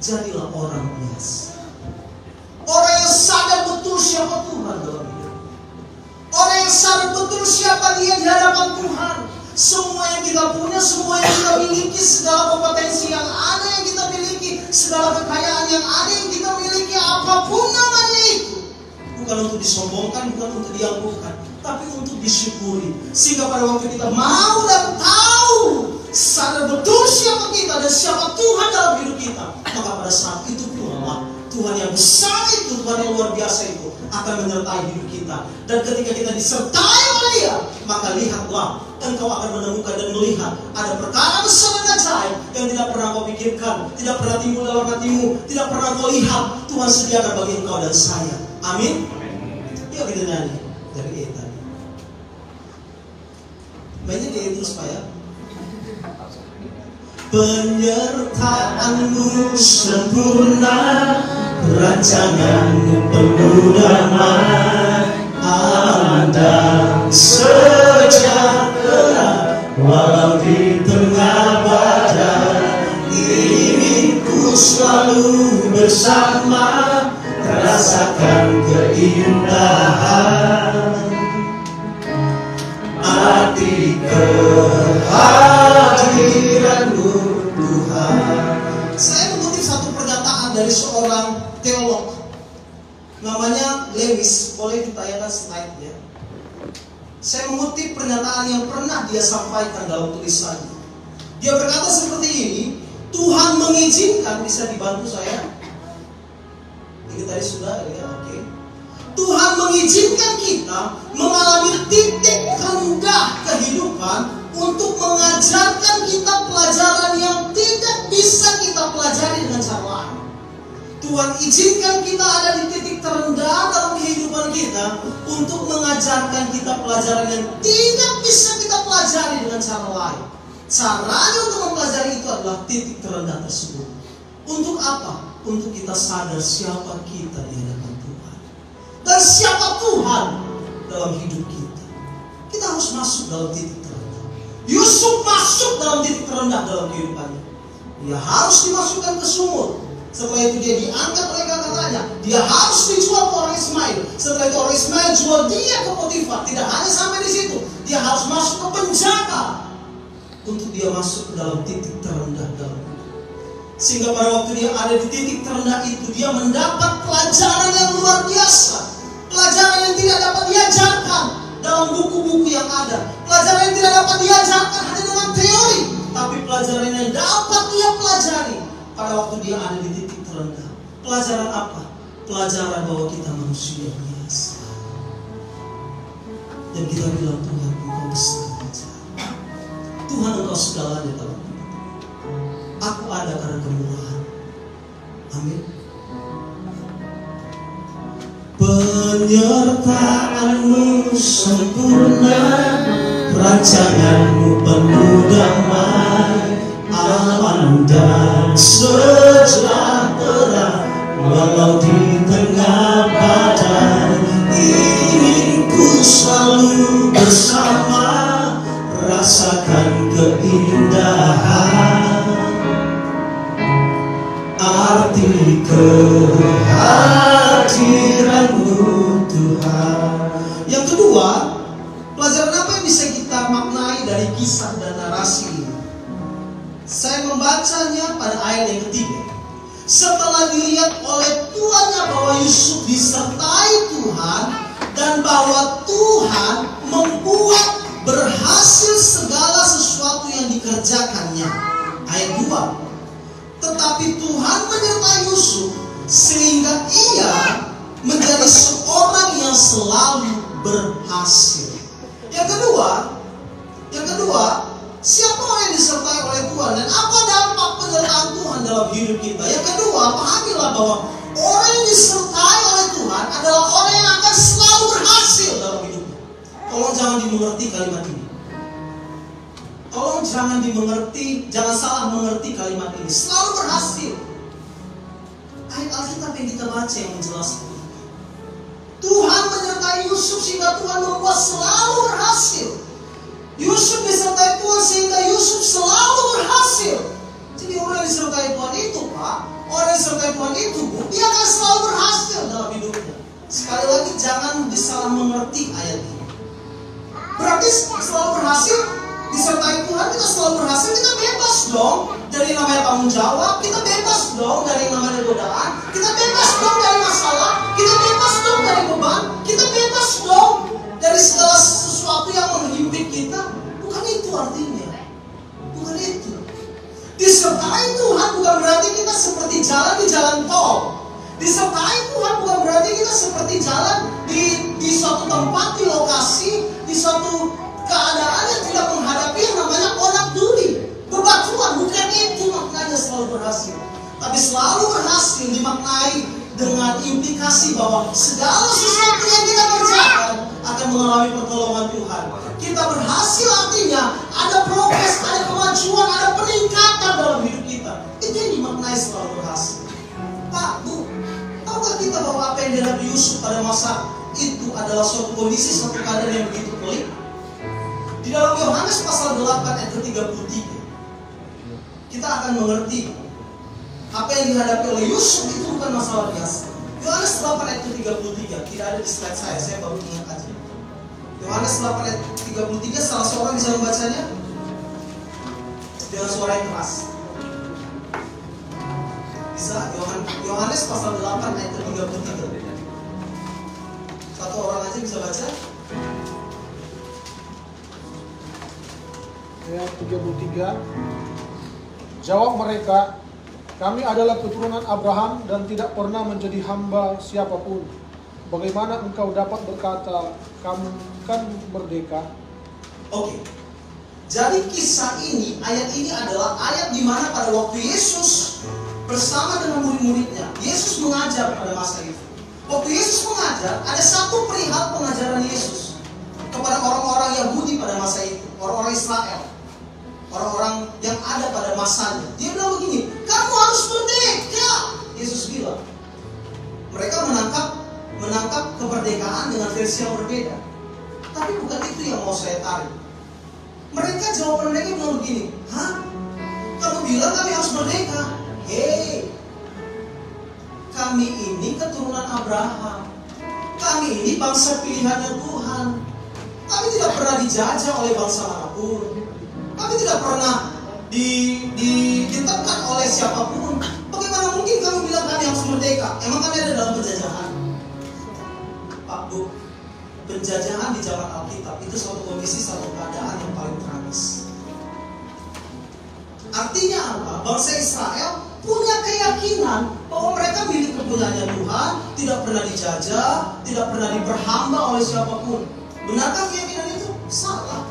Jadilah orang biasa. Orang yang sadar betul siapa Tuhan dalam hidup. Orang yang sadar betul siapa dia di hadapan Tuhan. Semua yang kita punya, semua yang kita miliki, segala kompetensi yang ada yang kita miliki, segala kekayaan yang ada yang kita miliki, apapun namanya itu, bukan untuk disombongkan, bukan untuk diangguhkan, tapi untuk disyukuri. Sehingga pada waktu kita mau dan tahu, sadar betul siapa kita dan siapa Tuhan dalam hidup kita, maka pada saat itu pula Tuhan yang besar itu, Tuhan yang luar biasa itu akan menyertai hidup kita. Dan ketika kita disertai oleh Dia, maka lihatlah, engkau akan menemukan dan melihat ada perkara besar dan ajaib yang tidak pernah kau pikirkan, tidak pernah timbul dalam hatimu, tidak pernah kau lihat. Tuhan sediakan bagi engkau dan saya. Amin. Yuk kita nyanyi dari E tadi. Mainnya di E terus Pak ya. Penyertaanmu sempurna, rancanganmu penuh damai, ada sejahtera walau di tengah badai. Inginku selalu bersama, rasakan keindahan arti kehadiranmu Tuhan. Saya mengutip satu pernyataan dari seorang teolog namanya Lewis. Boleh ditayangkan slide-nya. Saya mengutip pernyataan yang pernah dia sampaikan dalam tulisannya. Dia berkata seperti ini, Tuhan mengizinkan, bisa dibantu saya? Ini tadi sudah ya, oke. Tuhan mengizinkan kita mengalami titik rendah kehidupan untuk mengajarkan kita pelajaran yang tidak bisa kita pelajari dengan cara lain. Tuhan izinkan kita ada di titik terendah dalam kehidupan kita untuk mengajarkan kita pelajaran yang tidak bisa kita pelajari dengan cara lain. Caranya untuk mempelajari itu adalah titik terendah tersebut. Untuk apa? Untuk kita sadar siapa kita di hadapan Tuhan. Dan siapa Tuhan dalam hidup kita. Kita harus masuk dalam titik terendah. Yusuf masuk dalam titik terendah dalam kehidupannya. Dia harus dimasukkan ke sumur. Setelah itu dia diangkat oleh kakak-kakaknya. Dia harus dijual ke orang Ismail. Setelah itu orang Ismail jual dia ke Potifar. Tidak hanya sampai di situ. Dia harus masuk ke penjara. Untuk dia masuk ke dalam titik terendah dalam hidup. Sehingga pada waktu dia ada di titik terendah itu, dia mendapat pelajaran yang luar biasa. Pelajaran yang tidak dapat diajarkan dalam buku-buku yang ada. Pelajaran yang tidak dapat diajarkan hanya dengan teori. Tapi pelajaran yang dapat dia pelajari pada waktu dia ada di titik terendah. Pelajaran apa? Pelajaran bahwa kita manusia biasa. Dan kita bilang, Tuhan, Engkau besar. Tuhan, Engkau segalanya dalam hidup. Aku ada karena kemurahan. Amin. Penyertaan-Mu sempurna, rancangan-Mu penuh damai, aman dan sejahtera, walau di tengah badai. Ingin ku selalu bersama, rasakan keindahan, arti kehadiran-Mu Tuhan. Yang kedua, pelajaran apa yang bisa kita maknai dari kisah dan narasi ini? Saya membacanya pada ayat yang ketiga. Setelah dilihat oleh tuannya bahwa Yusuf disertai Tuhan dan bahwa Tuhan membuat berhasil segala sesuatu yang dikerjakannya. Ayat 2. Tetapi Tuhan menyertai Yusuf sehingga ia menjadi seorang yang selalu berhasil. Yang kedua, siapa orang yang disertai oleh Tuhan dan apa dampak penyertaan Tuhan dalam hidup kita? Yang kedua, pahamilah bahwa orang yang disertai oleh Tuhan adalah orang yang akan selalu berhasil dalam hidupnya. Tolong jangan dimengerti kalimat ini. Tolong jangan dimengerti, jangan salah mengerti kalimat ini. Selalu berhasil. Ayat Alkitab yang kita baca yang menjelaskan. Tuhan menyertai Yusuf sehingga Tuhan membuat selalu berhasil. Yusuf disertai Tuhan sehingga Yusuf selalu berhasil. Jadi orang yang disertai Tuhan itu, Pak, orang yang disertai Tuhan itu, Bu, dia akan selalu berhasil dalam hidupnya. Sekali lagi jangan disalah mengerti ayat ini. Berarti selalu berhasil, disertai Tuhan kita selalu berhasil, kita bebas dong dari namanya tanggung jawab, kita bebas dong dari namanya godaan, kita bebas dong dari masalah, kita bebas dong dari beban, kita bebas dong dari segala sesuatu yang menghimpit kita. Bukan itu artinya. Bukan itu. Disertai Tuhan bukan berarti kita seperti jalan di jalan tol. Disertai Tuhan bukan berarti kita seperti jalan di suatu tempat, di lokasi, di suatu keadaan yang tidak menghadapi yang namanya orang tuli, bebatuan. Bukan itu maknanya selalu berhasil. Tapi selalu berhasil dimaknai dengan implikasi bahwa segala sesuatu yang kita kerjakan akan mengalami pertolongan Tuhan. Kita berhasil artinya ada progres, ada kemajuan, ada peningkatan dalam hidup kita. Itu yang dimaknai selalu berhasil. Pak, Bu, tahukah kita bahwa apa yang dihadapi Yusuf pada masa itu adalah suatu kondisi, suatu keadaan yang begitu pelik? Di dalam Yohanes pasal 8 ayat 33 kita akan mengerti apa yang dihadapi oleh Yusuf itu bukan masalah biasa. Yohanes 8 ayat 33 tidak ada di slide saya baru ingat aja. Yohanes 8 ayat 33, salah seorang bisa membacanya dengan suara yang keras. Bisa? Yohanes pasal 8 ayat 33. Satu orang aja bisa baca. Ayat 33. Jawab mereka, kami adalah keturunan Abraham dan tidak pernah menjadi hamba siapapun. bagaimana engkau dapat berkata kamu kan merdeka? Oke. Jadi kisah ini, ayat ini adalah ayat di mana pada waktu Yesus bersama dengan murid-muridnya, Yesus mengajar pada masa itu. Waktu Yesus mengajar, ada satu perihal pengajaran Yesus kepada orang-orang Yahudi pada masa itu, orang-orang Israel, orang-orang yang ada pada masanya. Dia bilang begini, kamu harus merdeka. Yesus bilang, mereka menangkap kemerdekaan dengan versi yang berbeda. Tapi bukan itu yang mau saya tarik. Mereka jawaban mereka bilang begini, hah? Kamu bilang kami harus merdeka? Hei, kami ini keturunan Abraham. Kami ini bangsa pilihannya Tuhan. Kami tidak pernah dijajah oleh bangsa manapun. Kami tidak pernah ditekan oleh siapapun. Bagaimana mungkin kamu bilang kami harus merdeka? Emang kami ada dalam penjajahan? Pak Bu, penjajahan di zaman Alkitab itu suatu kondisi, suatu keadaan yang paling tragis. Artinya apa? Bangsa Israel punya keyakinan bahwa mereka milik kepunyaannya Tuhan, tidak pernah dijajah, tidak pernah diperhamba oleh siapapun. Benarkah keyakinan itu? Salah.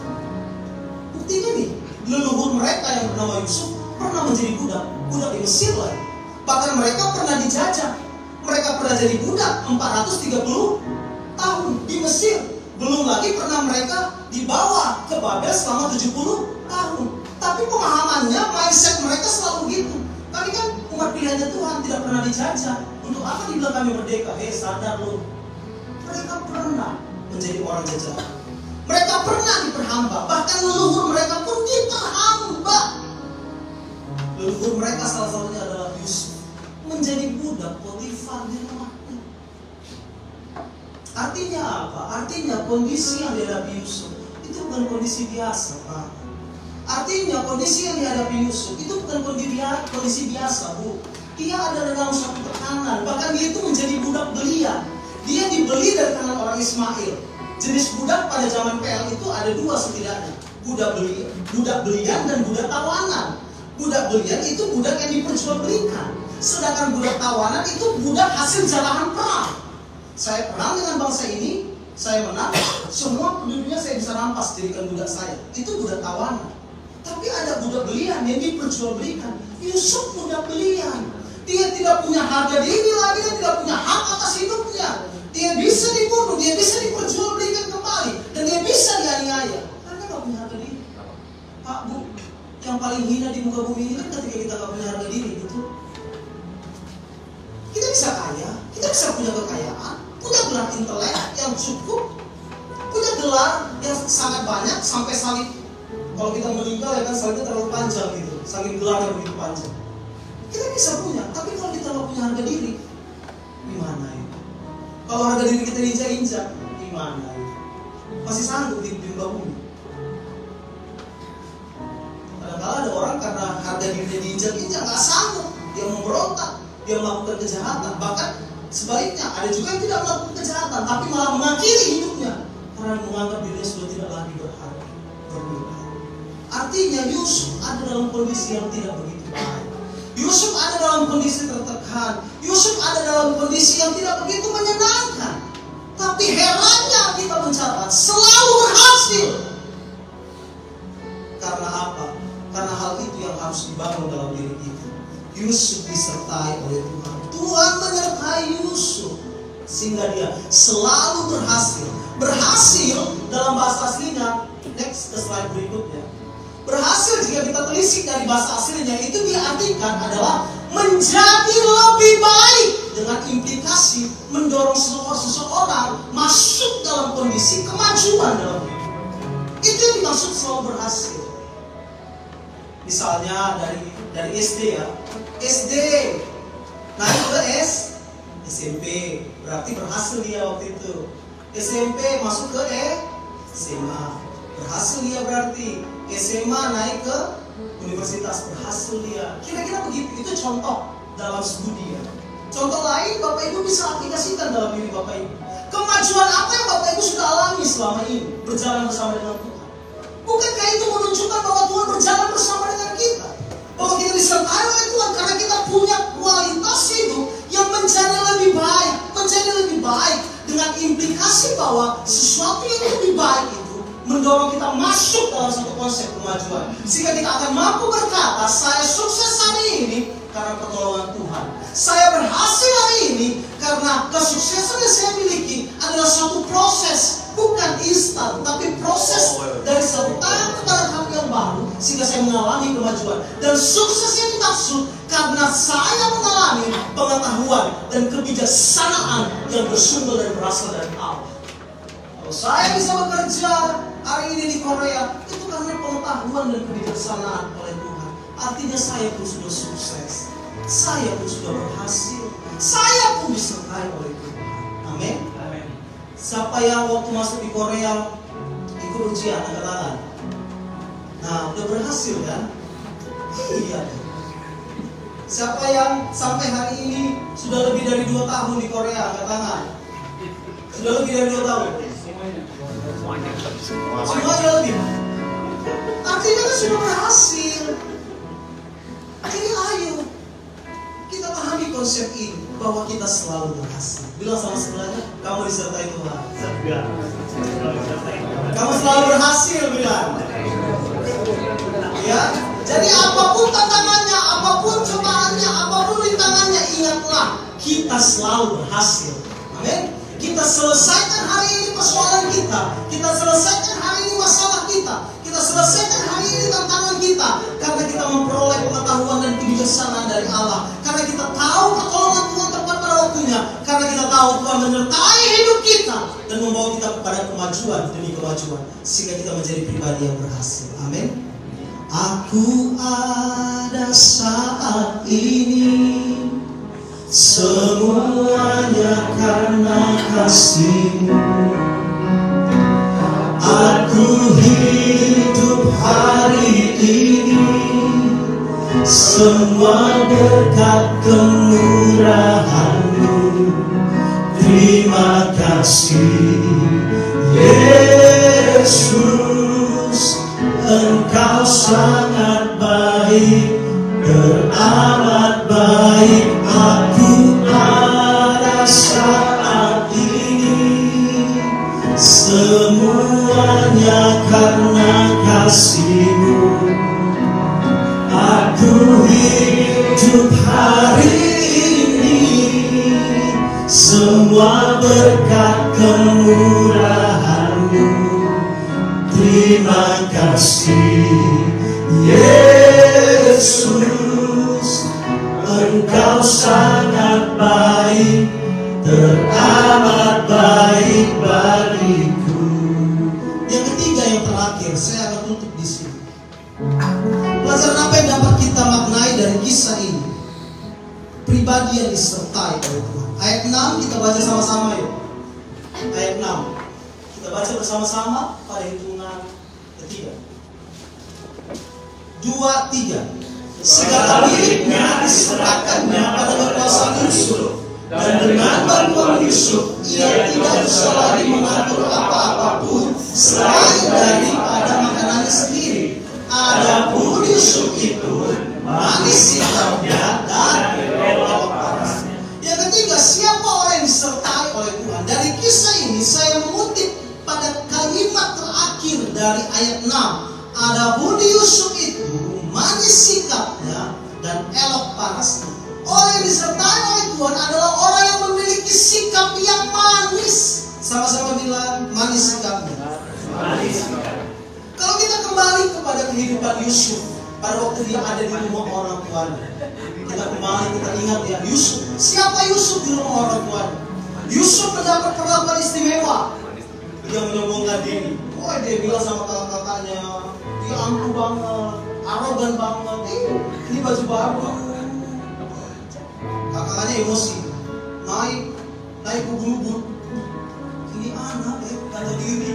Buktinya nih, leluhur mereka yang bernama Yusuf pernah menjadi budak di Mesir lah. Bahkan mereka pernah dijajah. Mereka pernah jadi budak 430 tahun di Mesir. Belum lagi pernah mereka dibawa ke Babel selama 70 tahun. Tapi pemahamannya, mindset mereka selalu gitu. Kami kan umat pilihannya Tuhan, tidak pernah dijajah. Untuk apa dibilang kami merdeka? Sadar loh. Mereka pernah menjadi orang jajahan. Mereka pernah diperhamba. Bahkan leluhur mereka pun diperhamba. Leluhur mereka salah satunya adalah Yusuf, menjadi budak Potifar di rumahnya. Artinya apa? Artinya kondisi yang dihadapi Yusuf itu bukan kondisi biasa, Pak. Artinya kondisi yang dihadapi Yusuf itu bukan kondisi biasa, Bu. Dia ada dalam suatu tekanan. Bahkan dia itu menjadi budak belian. Dia dibeli dari tangan orang Ismail. Jenis budak pada zaman PL itu ada dua setidaknya. Budak belian dan budak tawanan. Budak belian itu budak yang diperjualbelikan. Sedangkan budak tawanan itu budak hasil jarahan perang. Saya perang dengan bangsa ini, saya menang, semua penduduknya saya bisa rampas jadikan budak saya. Itu budak tawanan. Tapi ada budak belian yang diperjualbelikan. Yusuf budak belian. Dia tidak punya harga diri lagi, dia tidak punya hak atas hidupnya. Dia bisa dibunuh, dia bisa diperjualbelikan kembali, dan dia bisa dianiaya. Karena gak punya harga diri. Pak Bu, yang paling hina di muka bumi ini kan ketika kita gak punya harga diri, gitu. Kita bisa kaya, kita bisa punya kekayaan, punya gelar intelek yang cukup, punya gelar yang sangat banyak sampai salib. Kalau kita meninggal ya kan salibnya terlalu panjang gitu, saking gelar yang begitu panjang. Kita bisa punya, tapi kalau kita nggak punya harga diri, gimana ya? Kalau harga diri kita diinjak-injak, gimana ya? Masih sanggup di muka bumi. Kadang-kadang ada orang karena harga dirinya diinjak-injak nggak sanggup, dia memberontak, dia melakukan kejahatan. Bahkan sebaliknya, ada juga yang tidak melakukan kejahatan, tapi malah mengakhiri hidupnya karena menganggap dirinya sudah tidak lagi berharga. Artinya Yusuf ada dalam kondisi yang tidak begitu baik. Yusuf ada dalam kondisi tertekan. Yusuf ada dalam kondisi yang tidak begitu menyenangkan. Tapi herannya kita mencatat selalu berhasil. Karena apa? Karena hal itu yang harus dibangun dalam diri kita. Yusuf disertai oleh Tuhan. Tuhan menyertai Yusuf sehingga dia selalu berhasil. Berhasil dalam bahasa aslinya. Next ke slide berikutnya. Berhasil jika kita telisik dari bahasa aslinya itu diartikan adalah menjadi lebih baik, dengan implikasi mendorong seseorang masuk dalam kondisi kemajuan dalam hidup. Itu yang dimaksud selalu berhasil. Misalnya dari SD ya, SD naik ke SMP, berarti berhasil dia waktu itu. SMP masuk ke SMA, berhasil dia berarti. SMA naik ke universitas, berhasil dia. Kira-kira begitu, itu contoh dalam studi ya. Contoh lain Bapak Ibu bisa aplikasikan dalam diri Bapak Ibu. Kemajuan apa yang Bapak Ibu sudah alami selama ini berjalan bersama dengan Tuhan? Bukankah itu menunjukkan bahwa Tuhan berjalan bersama dengan kita? Bahwa kita disertai oleh Tuhan karena kita punya kualitas hidup yang menjadi lebih baik bahwa sesuatu yang lebih baik itu mendorong kita masuk dalam satu konsep kemajuan. Sehingga kita akan mampu berkata, saya sukses hari ini karena pertolongan Tuhan. Saya berhasil hari ini karena kesuksesan yang saya miliki adalah suatu proses, bukan instan, tapi proses dari satu tahap kepada tahap yang baru, sehingga saya mengalami kemajuan. Dan sukses yang dimaksud karena saya mengalami pengetahuan dan kebijaksanaan yang bersumber dan berasal dari Allah. Kalau saya bisa bekerja hari ini di Korea, itu karena pengetahuan dan kebijaksanaan oleh Tuhan. Artinya saya pun sudah sukses, saya pun sudah berhasil, saya pun disertai oleh Tuhan. Amin. Siapa yang waktu masuk di Korea ikut ujian, angkat tangan. Nah, udah berhasil kan? Iya. Siapa yang sampai hari ini sudah lebih dari 2 tahun di Korea, angkat tangan. Sudah lebih dari 2 tahun. Semuanya lebih. Artinya kan sudah berhasil. Jadi ayo kita pahami konsep ini, bahwa kita selalu berhasil. Bilang sama sebelahnya, kamu disertai Tuhan. Kamu selalu berhasil, bilang. Ya, jadi apapun tantangannya, apapun cobaannya, apapun rintangannya, ingatlah kita selalu berhasil. Amin. Kita selesaikan hari ini persoalan kita selesaikan hari ini masalah kita selesaikan hari ini tantangan kita, karena kita memperoleh pengetahuan dan kebijaksanaan dari Allah, karena kita tahu pertolongan Tuhan tepat pada waktunya, karena kita tahu Tuhan menyertai hidup kita dan membawa kita kepada kemajuan demi kemajuan, sehingga kita menjadi pribadi yang berhasil. Amin. Aku ada saat ini, semuanya karena kasih-Mu. Aku hidup hari ini, semua berkat kemurahan-Mu. Terima kasih Yesus, Engkau sangat baik, teramat baik. Aku ada saat ini, semuanya karena kasih-Mu. Aku hidup hari ini, semua berkat kemurahan-Mu. Terima kasih Yesus, Engkau sangat baik, teramat baik bagiku. Yang ketiga, yang terakhir, saya akan tutup di sini. Pelajaran apa yang dapat kita maknai dari kisah ini? Pribadi yang disertai oleh Tuhan. Ayat 6 kita baca sama-sama yuk. Ayat 6 kita baca bersama-sama pada hitungan ketiga. 2, 3. Segala miliknya diserahkannya pada kekuasaan Yusuf, dan dengan bantuan Yusuf ia tidak bisa lagi mengatur apa-apapun selain daripada makanannya sendiri. Adapun Yusuf itu manis sikapnya dan elok parasnya. Yang ketiga, siapa orang yang disertai oleh Tuhan? Dari kisah ini saya mengutip pada kalimat terakhir dari ayat 6. Adapun Yusuf itu manis sikapnya dan elok parasnya. Orang yang disertai oleh Tuhan adalah orang yang memiliki sikap yang manis. Sama-sama bilang, manis sikapnya. Manis sikapnya. Kalau kita kembali kepada kehidupan Yusuf pada waktu dia ada di rumah orang tuanya, kita kembali, kita ingat ya, Yusuf. Siapa Yusuf di rumah orang tuanya? Yusuf mendapat perlakuan istimewa. Dia menyombongkan diri. Oh, dia bilang sama kakak-kakaknya, dia angkuh banget, arogan banget. Ini baju baru. Kakaknya emosi, naik ubur-ubur. Ini anak kata diri.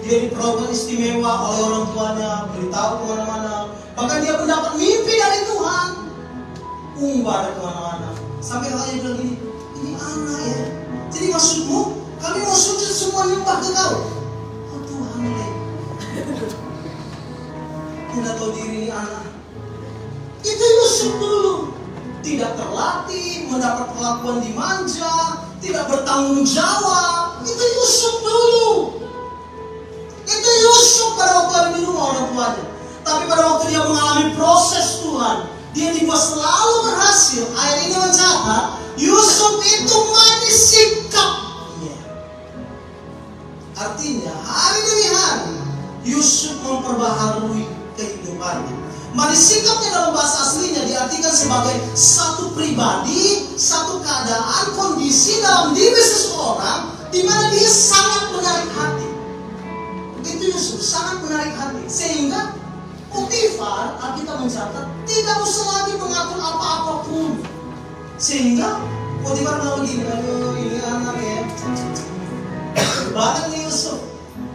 Dia diperlakukan istimewa oleh orang tuanya, beritahu kemana-mana. Bahkan dia mendapat mimpi dari Tuhan, umbar kemana-mana. Sampai kakaknya bilang gini, ini anak ya. Jadi maksudmu, kami mau sujud semua nyembah ke kau? Oh Tuhan ya. Tidak tahu diri ini anak. Itu Yusuf dulu. Tidak terlatih, mendapat perlakuan dimanja, tidak bertanggung jawab. Itu Yusuf dulu. Itu Yusuf pada waktu ada di rumah orang tuanya. Tapi pada waktu dia mengalami proses Tuhan, dia dibuat selalu berhasil. Ayat ini mencatat, Yusuf itu manis sikapnya. Artinya hari demi hari Yusuf memperbaharui kehidupannya. Manis sikapnya dalam bahasa aslinya diartikan sebagai satu pribadi, satu keadaan, kondisi dalam diri seseorang di mana dia sangat menarik hati. Itu Yusuf sangat menarik hati, sehingga Potifar, Alkitab mencatat, tidak usah lagi mengatur apa-apapun. Sehingga Potifar bilang begini, aduh ini anak ya, banget nih Yusuf,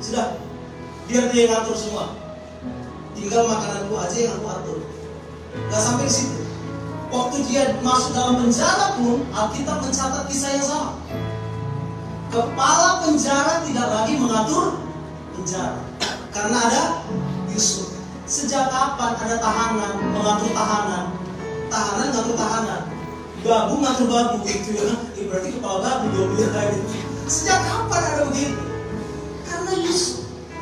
sudah biar dia ngatur semua, tinggal makananku aja yang aku atur. Gak sampai di situ. Waktu dia masuk dalam penjara pun, Alkitab mencatat kisah yang sama. Kepala penjara tidak lagi mengatur penjara, karena ada Yusuf. Sejak kapan ada tahanan mengatur tahanan, tahanan ngatur tahanan, babu ngatur babu, gitu ya? Berarti kepala babu dominan gitu. Sejak kapan ada begitu? Karena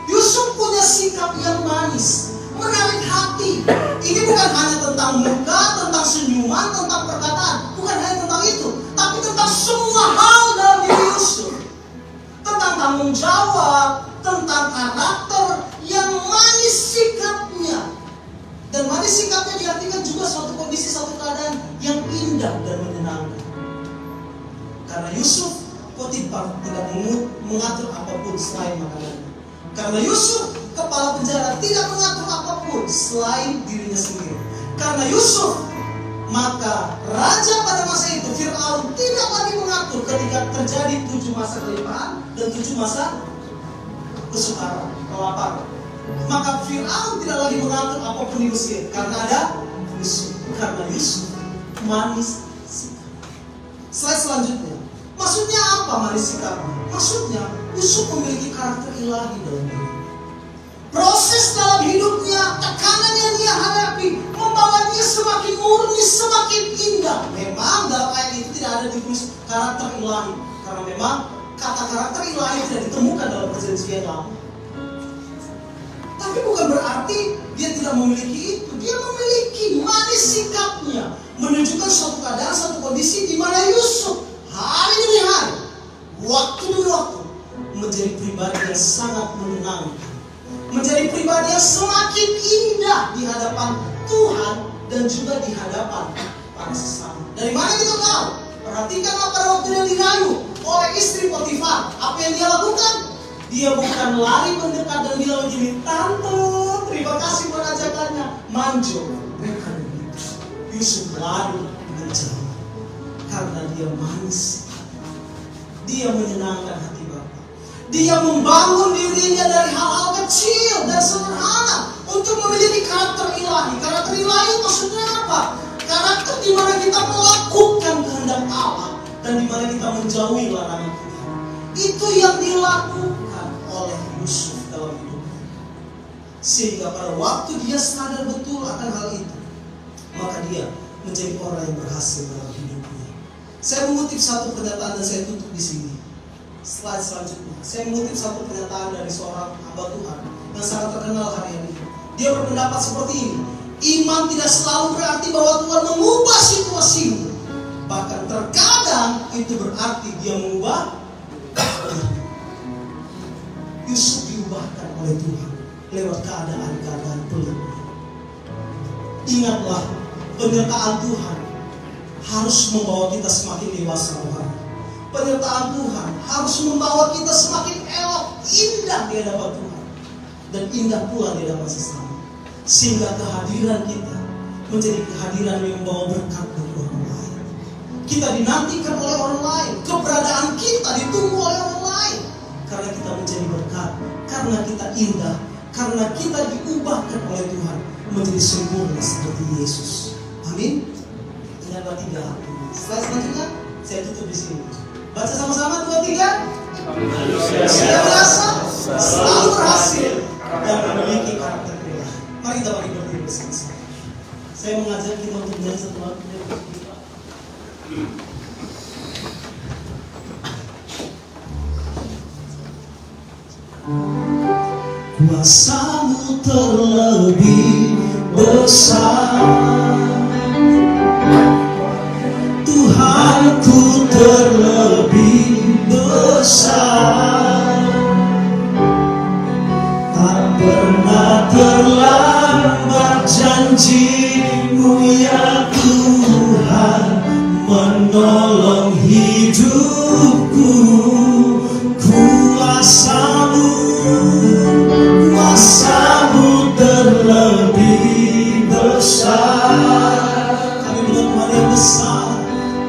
Yusuf punya sikap yang manis, menarik hati. Ini bukan hanya tentang muka, tentang senyuman, tentang perkataan, bukan hanya tentang itu, tapi tentang semua hal dalam diri Yusuf. Tentang tanggung jawab, tentang karakter yang manis sikapnya. Dan manis sikapnya diartikan juga suatu kondisi, suatu keadaan yang indah dan menyenangkan. Karena Yusuf, Potifar tidak mengatur apapun selain makanannya. Karena Yusuf, kepala penjara, tidak mengatur apapun selain dirinya sendiri. Karena Yusuf, maka raja pada masa itu, Fir'aun, tidak lagi mengatur ketika terjadi 7 masa kelimpahan dan 7 masa kesukaran, kelaparan. Maka Fir'aun tidak lagi mengatur apapun di Mesir, karena ada Yusuf. Karena Yusuf manis sikap. Slide selanjutnya. Maksudnya apa manis sikap? Maksudnya Yusuf memiliki karakter ilahi dalam diri. Proses dalam hidupnya, tekanan yang dia hadapi, membawa dia semakin murni, semakin indah. Memang dalam ayat itu tidak ada ditulis karakter ilahi, karena memang kata karakter ilahi tidak ditemukan dalam perjanjian lama. Tapi bukan berarti dia tidak memiliki itu. Dia memiliki manis sikapnya, menunjukkan suatu keadaan, satu kondisi di mana Yusuf hari demi hari, waktu demi waktu, menjadi pribadi yang sangat menyenangkan, menjadi pribadi yang semakin indah di hadapan Tuhan dan juga di hadapan para sesama. Dari mana kita tahu? Perhatikanlah pada waktu dia dirayu oleh istri Potifar. Apa yang dia lakukan? Dia bukan lari mendekat dan bilang begini, "Tante, terima kasih buat ajakannya." Manjo. Bukan begitu. Yusuf lari menjauh. Karena dia manis. Dia menyenangkan hati Bapa. Dia membangun dirinya dari hal-hal kecil dan sederhana untuk memiliki karakter ilahi. Karakter ilahi maksudnya apa? Karakter di mana kita melakukan kehendak Allah dan di mana kita menjauhi larangan Tuhan. Itu yang dilakukan oleh Yusuf dalam hidupnya. Sehingga pada waktu dia sadar betul akan hal itu, maka dia menjadi orang yang berhasil dalam hidupnya. Saya mengutip satu pernyataan dan saya tutup di sini. Slide selanjutnya. Saya mengutip satu pernyataan dari seorang hamba Tuhan yang sangat terkenal hari ini. Dia berpendapat seperti ini. Iman tidak selalu berarti bahwa Tuhan mengubah situasimu. Bahkan terkadang itu berarti dia mengubah. Yusuf diubahkan oleh Tuhan lewat keadaan-keadaan pelik. Ingatlah, penyertaan Tuhan harus membawa kita semakin dewasa rohani. Penyertaan Tuhan harus membawa kita semakin elok, indah di hadapan Tuhan, dan indah pula di hadapan sesama. Sehingga kehadiran kita menjadi kehadiran yang membawa berkat bagi orang lain. Kita dinantikan oleh orang lain, keberadaan kita ditunggu oleh orang lain. Karena kita menjadi berkat, karena kita indah, karena kita diubahkan oleh Tuhan menjadi sempurna seperti Yesus. Amin. Ingatlah 3 hal. Slide selanjutnya, saya tutup di sini. Baca sama-sama 2, 3. Saya merasa selalu berhasil dan memiliki karakter ilahi. Mari kita bagi berdiri bersama-sama. Saya mengajak kita untuk menyanyi satu lagu. kuasa-Mu terlebih besar. Tuhanku terlebih besar, tak pernah terlambat janji-Mu ya Tuhan, menolong hidupku. Kuasa-Mu terlebih besar. Kami berdoa yang besar,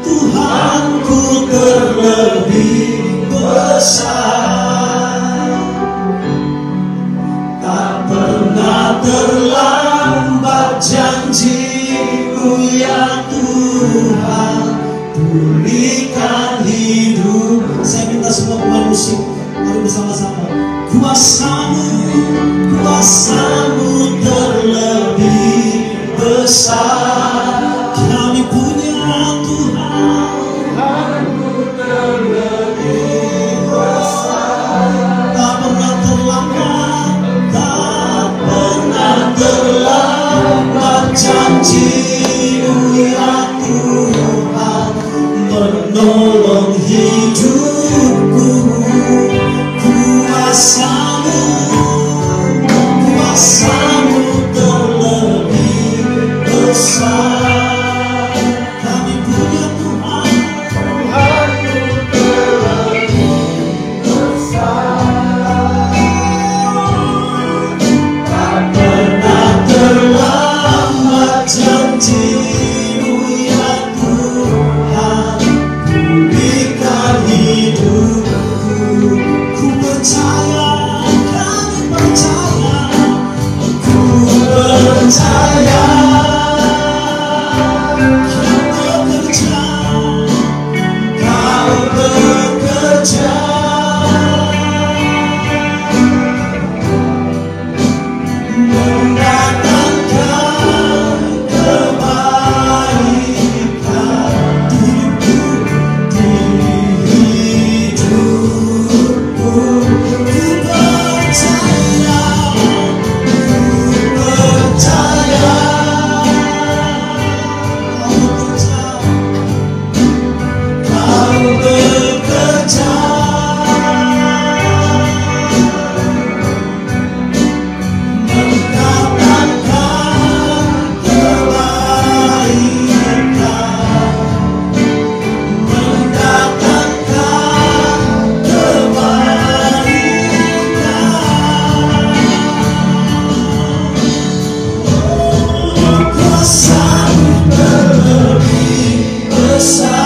Tuhanku terlebih besar, tak pernah terlambat janji-Mu ya Tuhan, pulihkan hidup. Saya minta semua pemain musik, mari bersama-sama. Kuasa-Mu terlebih besar. Kami punya Tuhan, terlebih besar, tak pernah terlambat, tak pernah terlambat janji-Mu ya Tuhan, menolong hidupku. Kuasa-Mu terlebih besar. Kami punya Tuhan, terlebih besar, tak pernah terlambat janji-Mu ya Tuhan, pulihkan hidupku. Ku percaya, kami percaya, ku percaya. Kau bekerja, mendatangkan kebaikan di hidupku. Ku percaya, Kau bekerja, mendatangkan kebaikan, mendatangkan kebaikan. Kuasa-Mu terlebih besar.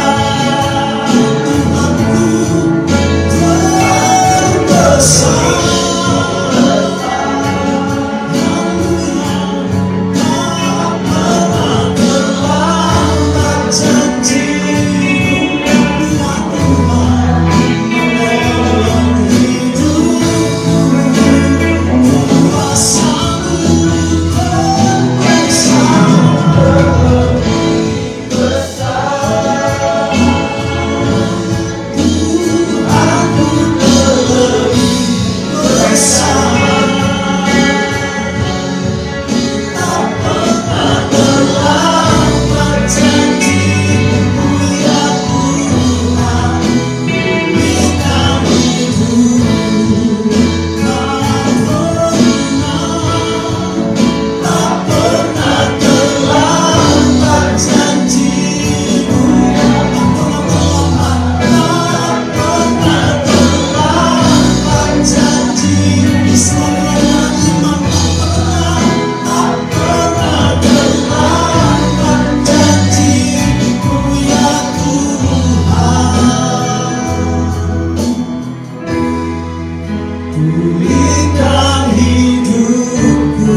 Pulihkan hidupku.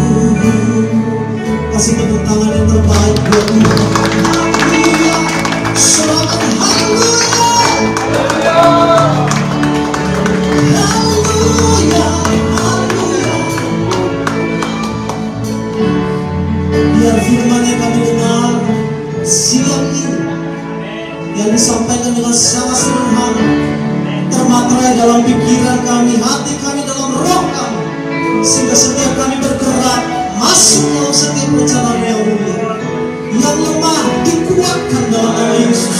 Kasih tepuk tangan yang terbaik buat Tuhan. Haleluya. Selamat haleluya. Haleluya. Haleluya. Biar firman yang kami dengar siang ini yang disampaikan dengan sangat sederhana, termaterai dalam pikiran kami, hati kami, dalam roh kami, sehingga setiap kami bergerak masuk dalam setiap rencana yang mulia. Yang lemah dikuatkan dalam nama Yesus,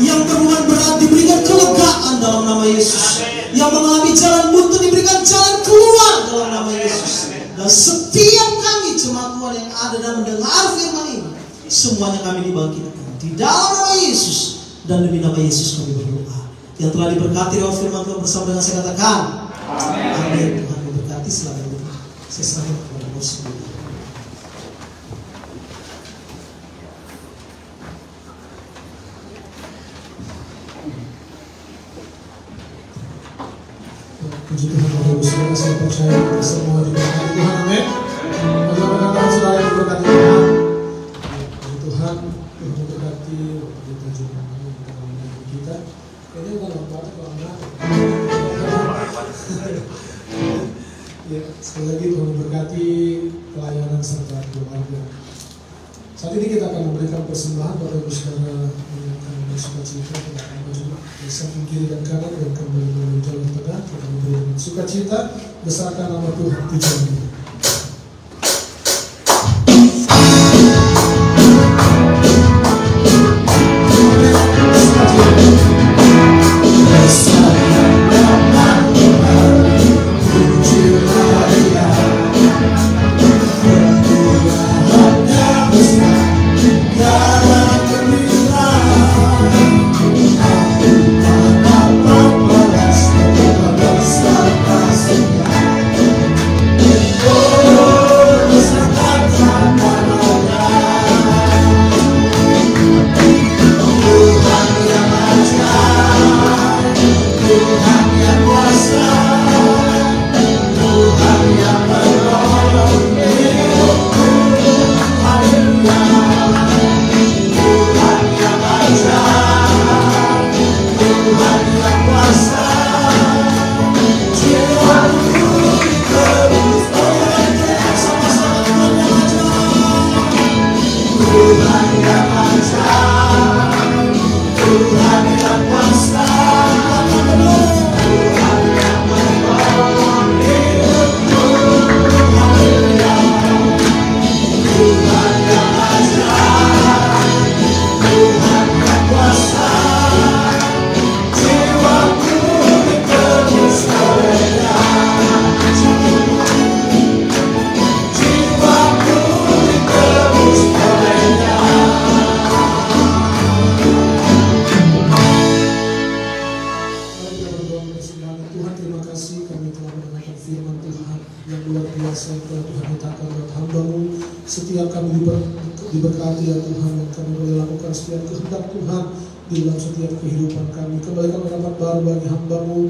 yang beban berat diberikan kelegaan dalam nama Yesus, yang mengalami jalan buntu diberikan jalan keluar dalam nama Yesus. Dan setiap kami jemaat Tuhan yang ada dan mendengar firman ini, semuanya kami dibangkitkan di dalam nama Yesus, dan demi nama Yesus kami berdoa. Yang telah diberkati oleh firman Tuhan bersama dengan saya katakan amin. Tuhan memberkati. Selanjutnya saya serahkan kepada Bos. Puji Tuhan, Bapak Ibu Saudara, saya percaya kita semua diberkati Tuhan, amin. Bagaimana katakan saudara yang diberkati Tuhan? Puji Tuhan, Tuhan memberkati kita juga kita. Kayaknya bukan lompat, kalau enggak. Ya, sekali lagi Tuhan memberkati pelayanan serta keluarga. Saat ini kita akan memberikan persembahan Bapak Ibu Saudara dengan sukacita. Kita akan maju di samping kiri dan kanan dan kembali menuju jalan tengah. Kita memberikan sukacita besarkan nama Tuhan pujian. Setiap kami diberkati ya Tuhan, dan kami boleh lakukan setiap kehendak Tuhan di dalam setiap kehidupan kami. Kembalikan rahmat baru bagi hamba-Mu.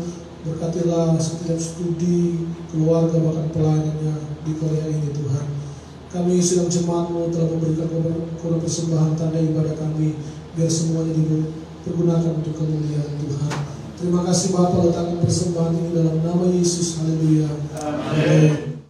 Berkatilah setiap studi, keluarga, bahkan pelayanannya di Korea ini Tuhan. Kami sedang jemaat-Mu telah memberikan korban persembahan tanda ibadah kami, biar semuanya dipergunakan untuk kemuliaan Tuhan. Terima kasih Bapa, letakkan persembahan ini dalam nama Yesus. Haleluya. Amin.